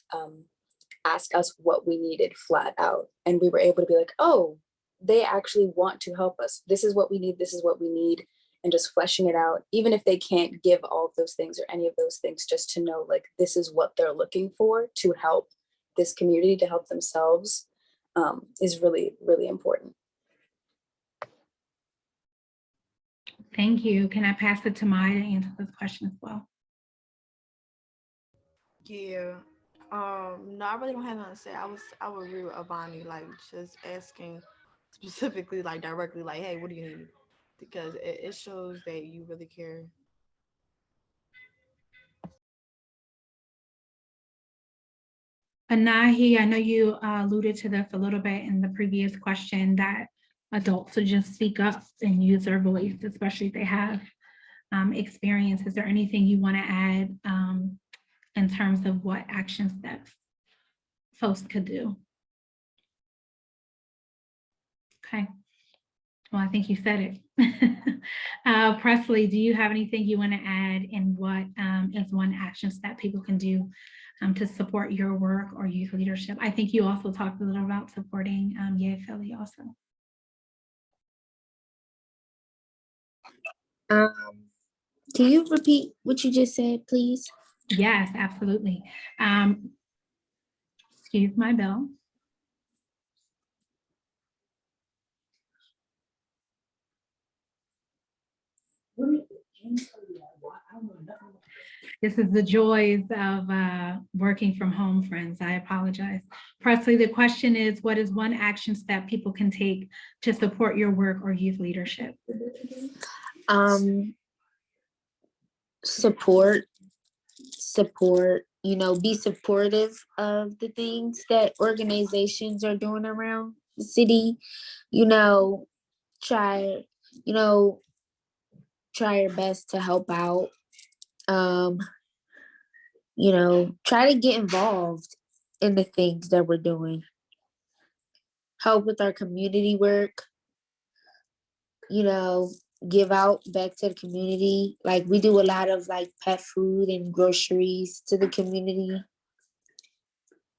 ask us what we needed flat out, and we were able to be like, oh, they actually want to help us. This is what we need. This is what we need. And just fleshing it out, even if they can't give all of those things or any of those things, just to know like this is what they're looking for to help this community, to help themselves, is really, really important. Thank you. Can I pass it to Maya to answer this question as well? Yeah. No, I really don't have nothing to say. I would agree with Avani, like just asking specifically, like directly, like, hey, what do you need? Because it shows that you really care. Anahi, I know you alluded to this a little bit in the previous question, that adults should just speak up and use their voice, especially if they have experience. Is there anything you want to add in terms of what action steps folks could do? Okay. Well, I think you said it. Presley, do you have anything you want to add in what is one action step people can do to support your work or youth leadership? I think you also talked a little about supporting Yeah Philly also. Can you repeat what you just said, please? Yes, absolutely. Excuse my bell. This is the joys of working from home, friends. I apologize. Presley, the question is, what is one action step people can take to support your work or youth leadership? Support, be supportive of the things that organizations are doing around the city. Try your best to help out. try to get involved in the things that we're doing. Help with our community work, give out back to the community. Like we do a lot of like pet food and groceries to the community.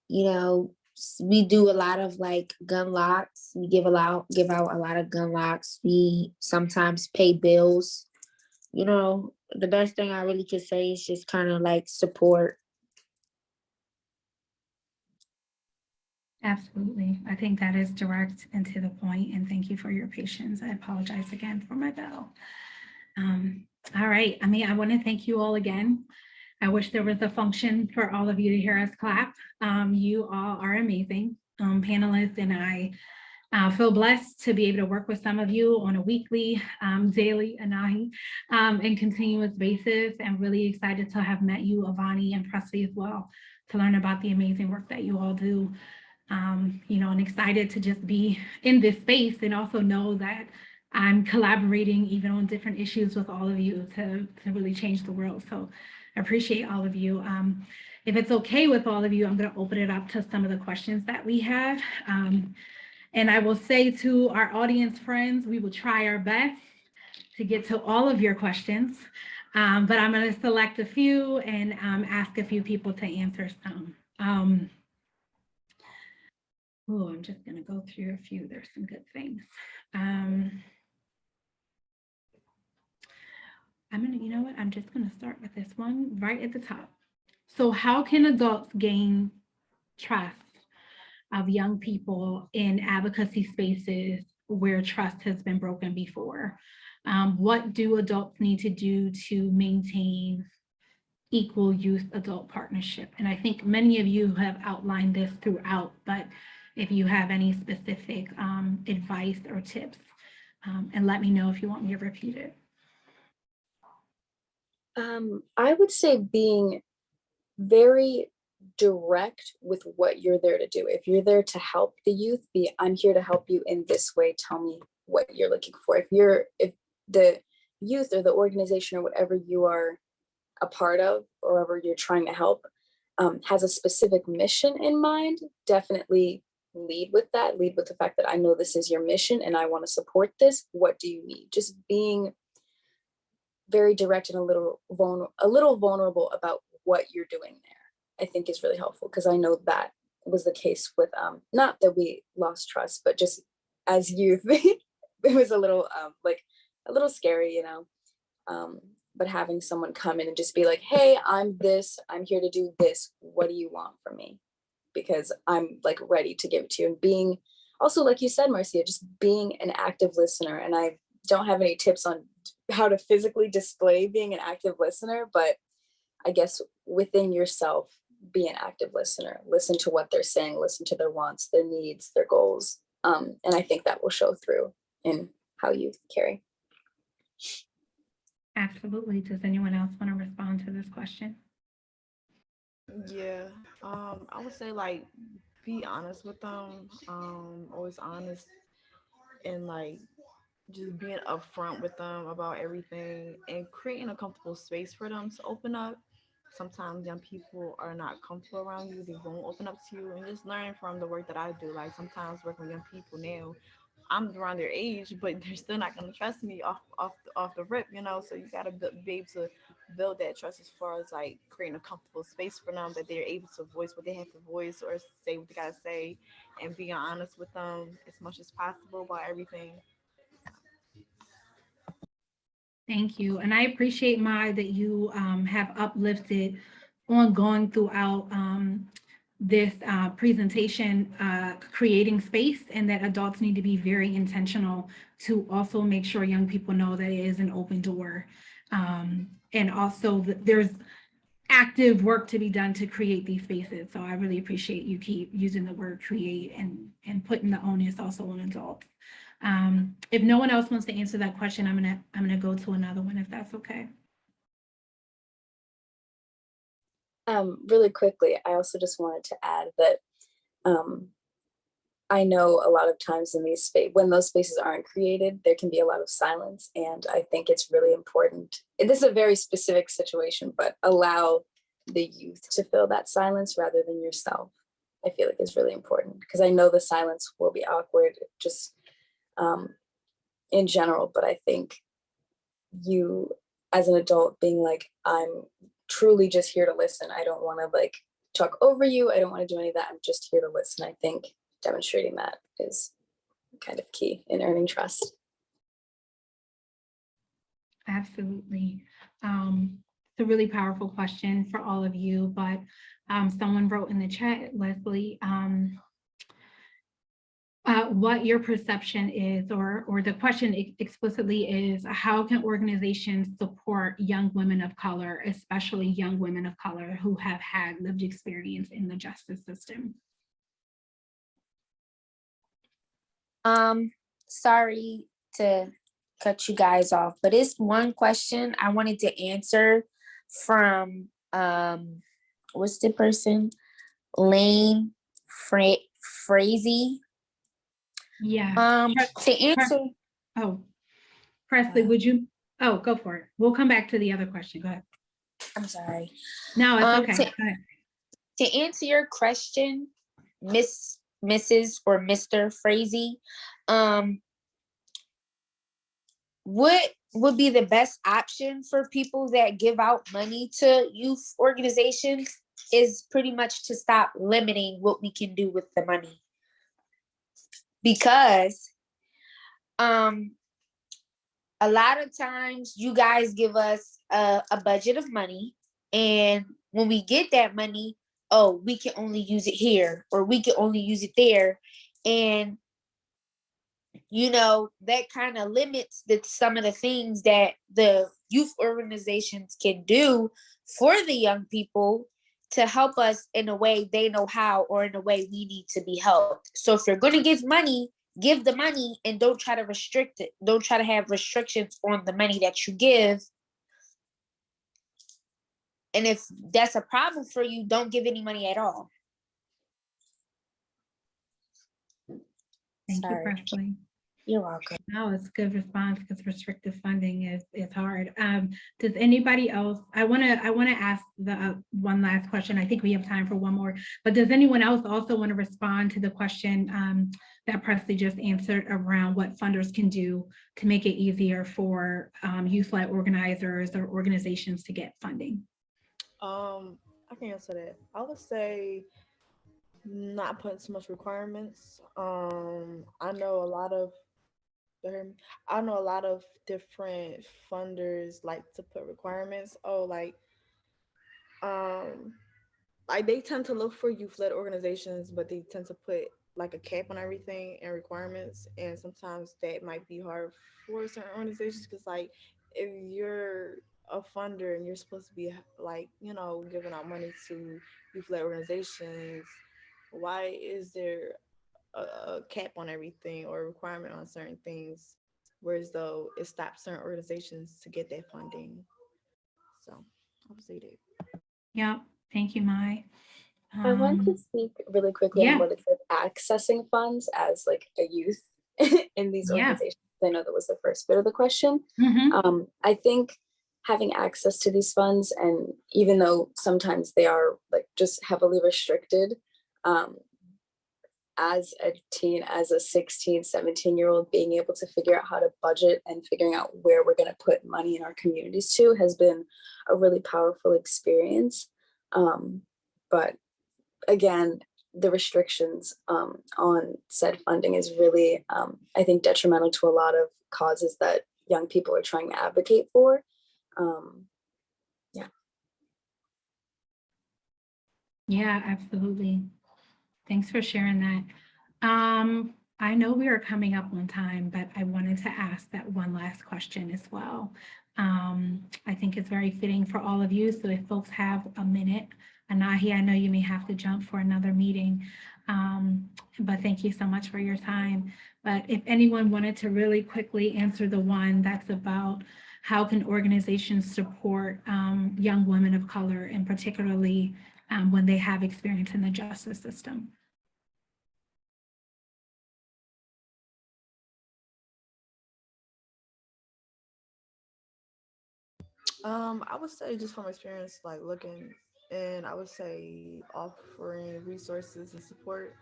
We do a lot of like gun locks. We give out a lot of gun locks. We sometimes pay bills. The best thing I really could say is just kind of like support. Absolutely. I think that is direct and to the point, and thank you for your patience. I apologize again for my bell. All right. I want to thank you all again. I wish there was a function for all of you to hear us clap. You all are amazing panelists, and I feel blessed to be able to work with some of you on a weekly, daily, Anahi, and continuous basis, and really excited to have met you, Avani and Presley as well, to learn about the amazing work that you all do. And excited to just be in this space and also know that I'm collaborating even on different issues with all of you to really change the world. So I appreciate all of you. If it's okay with all of you, I'm going to open it up to some of the questions that we have. And I will say to our audience friends, we will try our best to get to all of your questions, but I'm going to select a few and ask a few people to answer some. I'm just going to go through a few. There's some good things. I'm just going to start with this one right at the top. So how can adults gain trust of young people in advocacy spaces where trust has been broken before? What do adults need to do to maintain equal youth-adult partnership? And I think many of you have outlined this throughout, but if you have any specific advice or tips, and let me know if you want me to repeat it. I would say being very direct with what you're there to do. If you're there to help the youth, I'm here to help you in this way. Tell me what you're looking for. If the youth or the organization or whatever you are a part of, or whoever you're trying to help, has a specific mission in mind, definitely lead with that. Lead with the fact that I know this is your mission and I want to support this. What do you need? Just being very direct and a little vulnerable about what you're doing there, I think is really helpful, because I know that was the case with not that we lost trust, but just as youth, it was a little scary, but having someone come in and just be like, hey, I'm here to do this. What do you want from me? Because I'm like ready to give it to you. And being also, like you said, Marcía, just being an active listener. And I don't have any tips on how to physically display being an active listener, but I guess within yourself, be an active listener. Listen to what they're saying, listen to their wants, their needs, their goals. And I think that will show through in how you carry. Absolutely. Does anyone else want to respond to this question? Yeah, I would say like be honest with them, always honest, and like just being upfront with them about everything and creating a comfortable space for them to open up. Sometimes young people are not comfortable around you, they won't open up to you, and just learning from the work that I do. Like sometimes working with young people now, I'm around their age, but they're still not going to trust me off the rip, So you got to be able to build that trust as far as like creating a comfortable space for them that they're able to voice what they have to voice or say what they got to say, and being honest with them as much as possible about everything. Thank you. And I appreciate, Mai, that you have uplifted ongoing throughout this presentation, creating space, and that adults need to be very intentional to also make sure young people know that it is an open door. And also that there's active work to be done to create these spaces. So I really appreciate you keep using the word create and putting the onus also on adults. If no one else wants to answer that question, I'm gonna go to another one if that's okay. Really quickly, I also just wanted to add that I know a lot of times in these spaces, when those spaces aren't created, there can be a lot of silence. And I think it's really important. And this is a very specific situation, but allow the youth to fill that silence rather than yourself, I feel like is really important, because I know the silence will be awkward just in general, but I think you as an adult being like, I'm truly just here to listen. I don't want to like talk over you. I don't want to do any of that. I'm just here to listen. I think demonstrating that is kind of key in earning trust. Absolutely. It's a really powerful question for all of you, but someone wrote in the chat, Leslie, what your perception is, or the question explicitly is, how can organizations support young women of color, especially young women of color who have had lived experience in the justice system? Sorry to cut you guys off, but it's one question I wanted to answer from what's the person? Lane Frazee. Yeah. To answer. Oh, Presley, would you? Oh, go for it. We'll come back to the other question. Go ahead. I'm sorry. No, it's okay. Go ahead. To answer your question, Mrs. or Mr. Frazee, what would be the best option for people that give out money to youth organizations is pretty much to stop limiting what we can do with the money. Because a lot of times you guys give us a budget of money, and when we get that money, oh, we can only use it here, or we can only use it there. And you know, that kind of limits some of the things that the youth organizations can do for the young people to help us in a way they know how, or in a way we need to be helped. So if you're going to give money, give the money, and don't try to restrict it. Don't try to have restrictions on the money that you give. And if that's a problem for you, don't give any money at all. Thank you, Presley. You're welcome. No, it's a good response, because restrictive funding is hard. Does anybody else? I want to ask the one last question. I think we have time for one more. But does anyone else also want to respond to the question that Presley just answered around what funders can do to make it easier for youth-led organizers or organizations to get funding? I can answer that. I would say not putting too much requirements. I know a lot of different funders like to put requirements. Oh, like they tend to look for youth-led organizations, but they tend to put like a cap on everything and requirements, and sometimes that might be hard for certain organizations, because like if you're a funder and you're supposed to be like, you know, giving out money to youth-led organizations, why is there a cap on everything or a requirement on certain things, whereas though it stops certain organizations to get that funding? So I would say that. Yeah, thank you, Mai. I want to speak really quickly on what it said, accessing funds as like a youth in these organizations. I know that was the first bit of the question. I think having access to these funds, and even though sometimes they are like just heavily restricted, as a teen, as a 16, 17-year-old, being able to figure out how to budget and figuring out where we're going to put money in our communities to has been a really powerful experience. But again, the restrictions on said funding is really, I think, detrimental to a lot of causes that young people are trying to advocate for. Yeah, absolutely. Thanks for sharing that. I know we are coming up on time, but I wanted to ask that one last question as well. I think it's very fitting for all of you. So if folks have a minute, Anahi, I know you may have to jump for another meeting, but thank you so much for your time. But if anyone wanted to really quickly answer the one that's about how can organizations support young women of color, and particularly when they have experience in the justice system. I would say just from experience, like looking and I would say offering resources and support.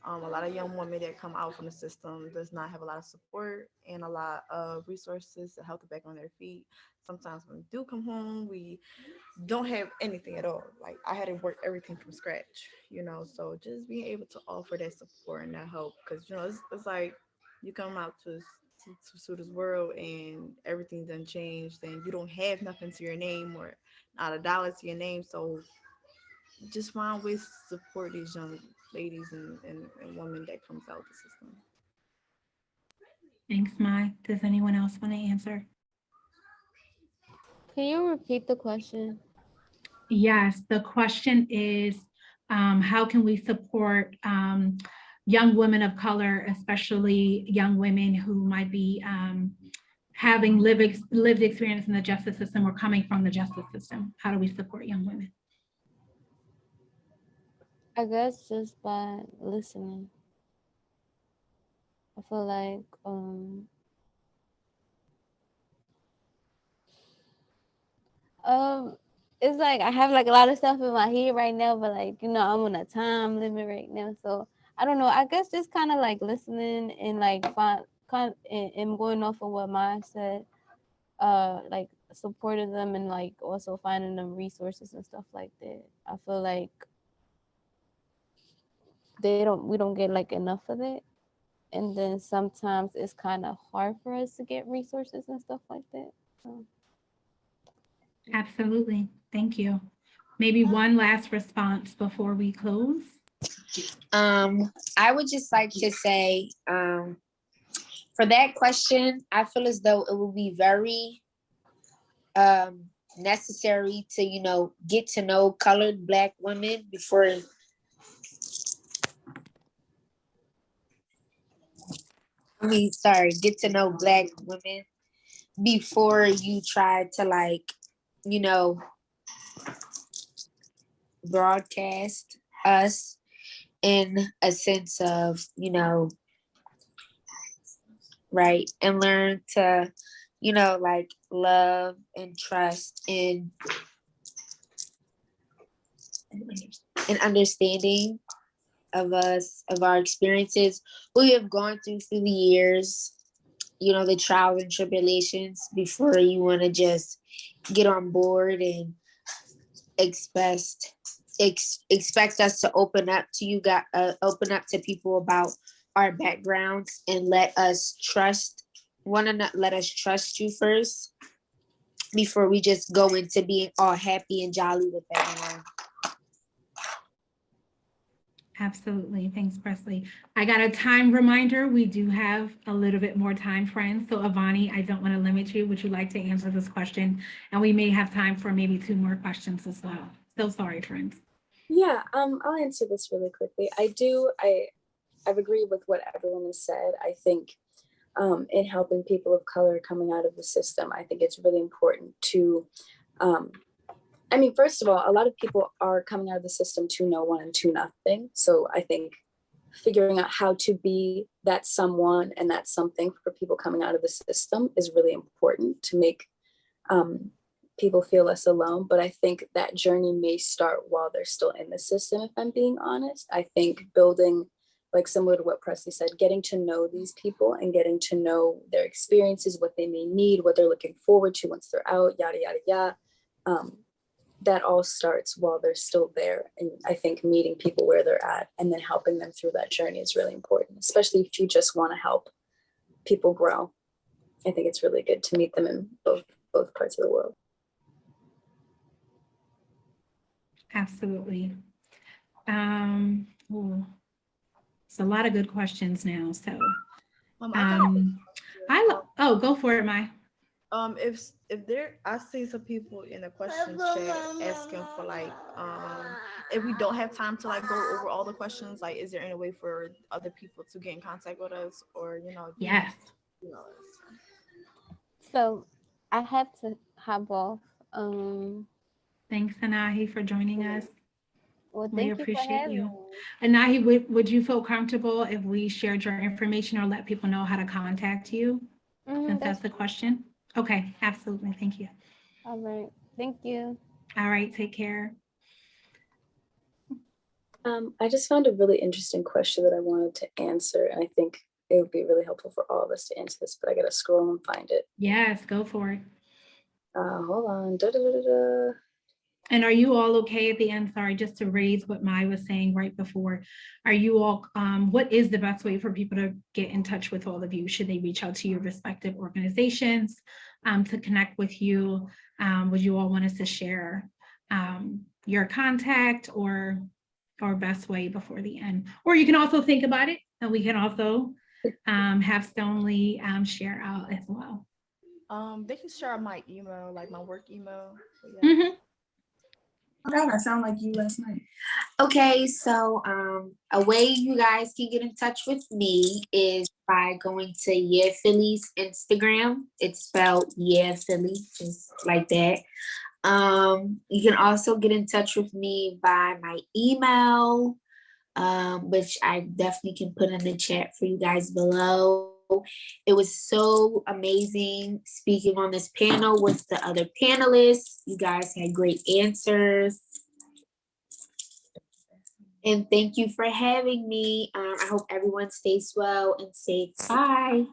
A lot of young women that come out from the system does not have a lot of support and a lot of resources to help them back on their feet. Sometimes when we do come home, we don't have anything at all. Like I had to work everything from scratch, So just being able to offer that support and that help, because it's like you come out to this world and everything done changed, and you don't have nothing to your name or not a dollar to your name. So just find ways to support these young ladies and women that comes out the system. Thanks, Mai. Does anyone else want to answer? Can you repeat the question? Yes, the question is, how can we support young women of color, especially young women who might be having lived experience in the justice system or coming from the justice system? How do we support young women? I guess just by listening. I feel like it's like I have like a lot of stuff in my head right now, but like I'm on a time limit right now, so I don't know. I guess just kind of like listening and like and going off of what Maya said, like supporting them and like also finding them resources and stuff like that. I feel like we don't get like enough of it, and then sometimes it's kind of hard for us to get resources and stuff like that. So. Absolutely. Thank you. Maybe one last response before we close. I would just like to say, for that question, I feel as though it will be very necessary to, get to know colored Black women before get to know Black women before you try to broadcast us in a sense of, right, and learn to, love and trust and understanding of us, of our experiences, we have gone through the years, the trials and tribulations before you want to just get on board and expect us to open up to people about our backgrounds and let us trust you first before we just go into being all happy and jolly with everyone. Absolutely. Thanks, Presley. I got a time reminder. We do have a little bit more time, friends. So Avani, I don't want to limit you. Would you like to answer this question? And we may have time for maybe 2 more questions as well. So sorry, friends. Yeah, I'll answer this really quickly. I've agreed with what everyone has said. I think in helping people of color coming out of the system, I think it's really important to, first of all, a lot of people are coming out of the system to no one and to nothing. So I think figuring out how to be that someone and that something for people coming out of the system is really important to make people feel less alone. But I think that journey may start while they're still in the system, if I'm being honest. I think building, like similar to what Presley said, getting to know these people and getting to know their experiences, what they may need, what they're looking forward to once they're out, yada, yada, yada. That all starts while they're still there. And I think meeting people where they're at and then helping them through that journey is really important, especially if you just want to help people grow. I think it's really good to meet them in both parts of the world. Absolutely. It's a lot of good questions now. So go for it, Mai. If there, I see some people in the question chat asking for if we don't have time to go over all the questions, is there any way for other people to get in contact with us or Yes. So I have to hop off. Thanks, Anahi, for joining us. Well, We thank appreciate you. me. Anahi, would you feel comfortable if we shared your information or let people know how to contact you? Since that's the question. Okay, absolutely. Thank you. All right. Thank you. All right, take care. I just found a really interesting question that I wanted to answer, and I think it would be really helpful for all of us to answer this, but I gotta scroll and find it. Yes, go for it. Hold on. Da-da-da-da-da. And are you all okay at the end? Sorry, just to raise what Mai was saying right before. Are you all, what is the best way for people to get in touch with all of you? Should they reach out to your respective organizations to connect with you? Would you all want us to share your contact or best way before the end? Or you can also think about it, and we can also have Stoneleigh share out as well. They can share my email, like my work email. Yeah. Mm-hmm. Oh God, I sound like you last night. Okay, so a way you guys can get in touch with me is by going to Yeah Philly's Instagram. It's spelled Yeah Philly, just like that. You can also get in touch with me by my email, which I definitely can put in the chat for you guys below. It was so amazing speaking on this panel with the other panelists. You guys had great answers. And thank you for having me. I hope everyone stays well and safe. Bye.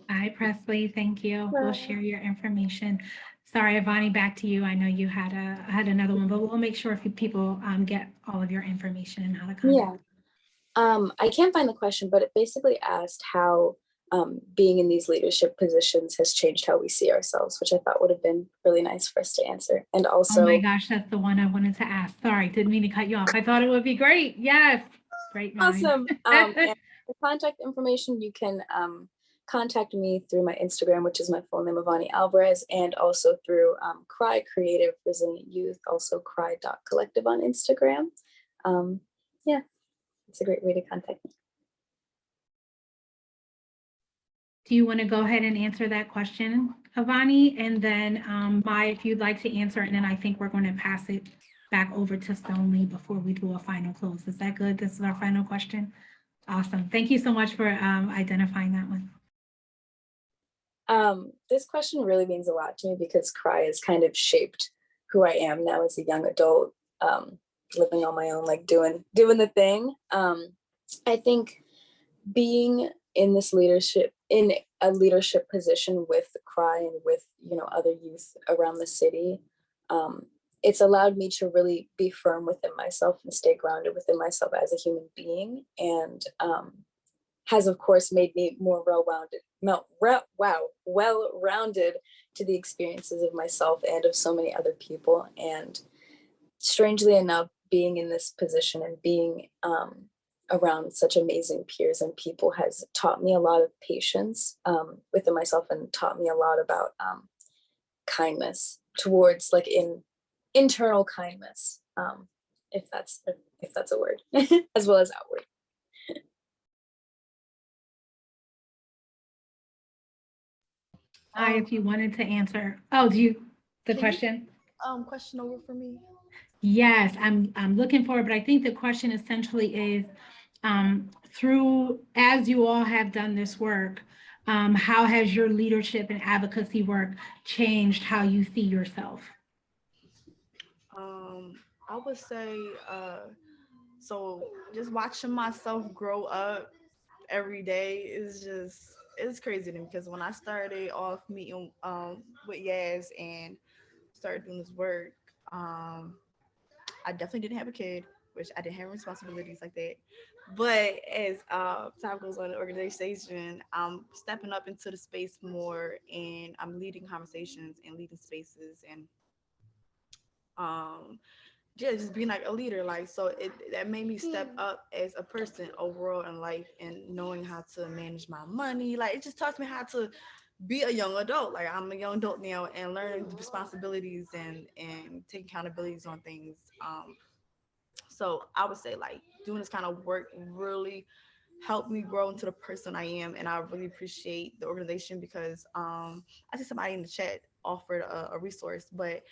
Bye, Presley. Thank you. We'll share your information. Sorry, Avani, back to you. I know you had another one, but we'll make sure if people get all of your information and how to contact. Yeah. I can't find the question, but it basically asked how being in these leadership positions has changed how we see ourselves, which I thought would have been really nice for us to answer. And also, oh my gosh, that's the one I wanted to ask. Sorry, didn't mean to cut you off. I thought it would be great. Yes, great mind. awesome. And for contact information, you can contact me through my Instagram, which is my full name, Avani Alvarez, and also through Cry Creative Resilient Youth, also cry.collective on Instagram. Yeah, it's a great way to contact me. Do you want to go ahead and answer that question, Avani? And then Mai, if you'd like to answer it, and then I think we're going to pass it back over to Stoneleigh before we do a final close. Is that good? This is our final question. Awesome. Thank you so much for identifying that one. This question really means a lot to me because Cry has kind of shaped who I am now as a young adult, living on my own, like doing the thing. I think being in this in a leadership position with Cry and with, other youth around the city, it's allowed me to really be firm within myself and stay grounded within myself as a human being, and has of course made me more well-rounded to the experiences of myself and of so many other people. And strangely enough, being in this position and being around such amazing peers and people has taught me a lot of patience within myself, and taught me a lot about kindness towards, like, internal kindness, if that's a word, as well as outward. If you wanted to answer. Oh, the question? Question over for me. Yes, I'm looking for it, but I think the question essentially is, through, as you all have done this work, how has your leadership and advocacy work changed how you see yourself? I would say, so just watching myself grow up every day is it's crazy to me, because when I started off meeting with Yaz and started doing this work, I definitely didn't have a kid, which I didn't have responsibilities like that. But as time goes on in the organization, I'm stepping up into the space more, and I'm leading conversations and leading spaces, and just being like a leader. Like, so that made me step up as a person overall in life, and knowing how to manage my money. Like, it just taught me how to be a young adult. Like, I'm a young adult now, and learning the responsibilities and taking accountabilities on things. So I would say, like, doing this kind of work really helped me grow into the person I am, and I really appreciate the organization, because I see somebody in the chat offered a resource, but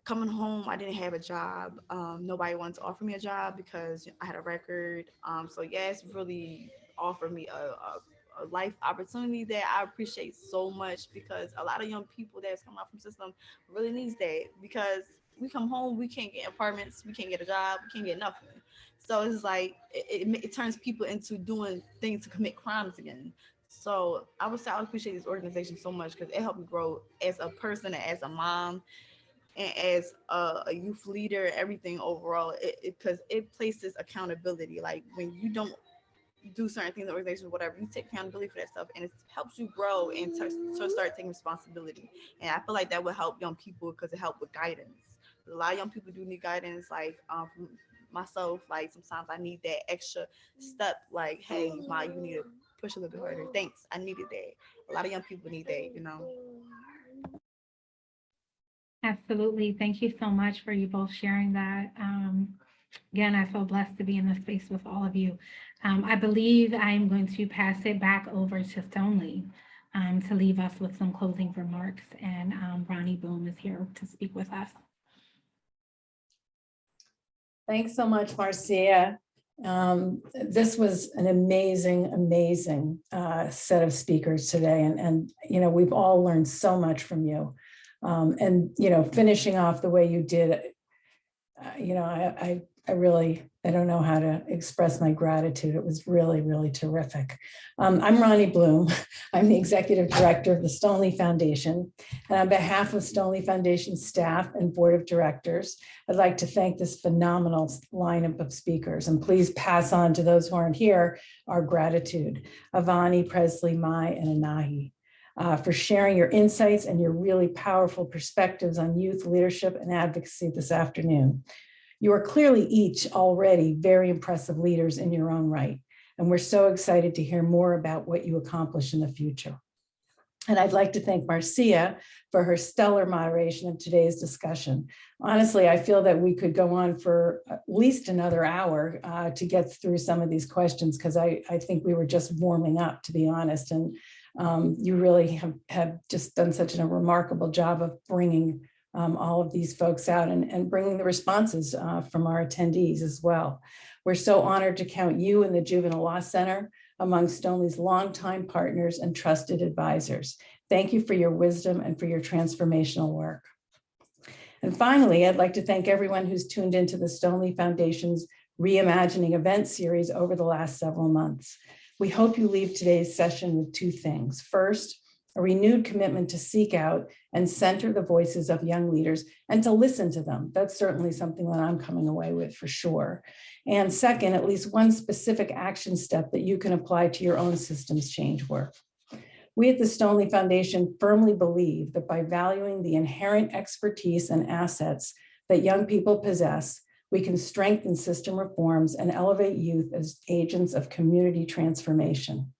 coming home, I didn't have a job. Nobody wanted to offer me a job because I had a record. So yes, really offered me a life opportunity that I appreciate so much, because a lot of young people that's coming out from system really needs that, because we come home, we can't get apartments, we can't get a job, we can't get nothing. So it's like it turns people into doing things to commit crimes again. So I would say I appreciate this organization so much because it helped me grow as a person, as a mom, and as a youth leader, everything overall. Because it places accountability. Like when you don't do certain things in the organization, whatever, you take accountability for that stuff, and it helps you grow and to start taking responsibility. And I feel like that would help young people because it helps with guidance. A lot of young people do need guidance, like from myself. Like sometimes I need that extra step, like, hey, Ma, you need to push a little bit harder. Thanks, I needed that. A lot of young people need that, you know. Absolutely. Thank you so much for you both sharing that. Again, I feel blessed to be in this space with all of you. I believe I'm going to pass it back over to Stoneleigh to leave us with some closing remarks. And Ronnie Boom is here to speak with us. Thanks so much, Marcía. This was an amazing set of speakers today. And you know, we've all learned so much from you. And, you know, finishing off the way you did, you know, I really, I don't know how to express my gratitude. It was really terrific. I'm Ronnie Bloom. I'm the Executive Director of the Stoneleigh Foundation. And on behalf of Stoneleigh Foundation staff and Board of Directors, I'd like to thank this phenomenal lineup of speakers. And please pass on to those who aren't here our gratitude. Avani, Presley, Mai, and Anahi. For sharing your insights and your really powerful perspectives on youth leadership and advocacy this afternoon. You are clearly each already very impressive leaders in your own right, and we're so excited to hear more about what you accomplish in the future. And I'd like to thank Marcía for her stellar moderation of today's discussion. Honestly, I feel that we could go on for at least another hour to get through some of these questions, because I think we were just warming up, to be honest. And you really have just done such a remarkable job of bringing all of these folks out and bringing the responses from our attendees as well. We're so honored to count you and the Juvenile Law Center among Stoneleigh's longtime partners and trusted advisors. Thank you for your wisdom and for your transformational work. And finally, I'd like to thank everyone who's tuned into the Stoneleigh Foundation's Reimagining event series over the last several months. We hope you leave today's session with two things. First, a renewed commitment to seek out and center the voices of young leaders and to listen to them. That's certainly something that I'm coming away with for sure. And second, at least one specific action step that you can apply to your own systems change work. We at the Stoneleigh Foundation firmly believe that by valuing the inherent expertise and assets that young people possess, we can strengthen system reforms and elevate youth as agents of community transformation.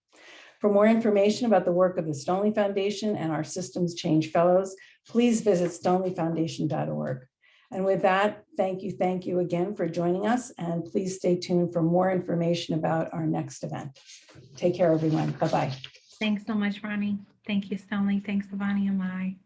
For more information about the work of the Stoneleigh Foundation and our Systems Change Fellows, please visit stoneleigfoundation.org. And with that, thank you again for joining us, and please stay tuned for more information about our next event. Take care, everyone. Bye-bye. Thanks so much, Ronnie. Thank you, Stoneleigh. Thanks, Avani and Mai.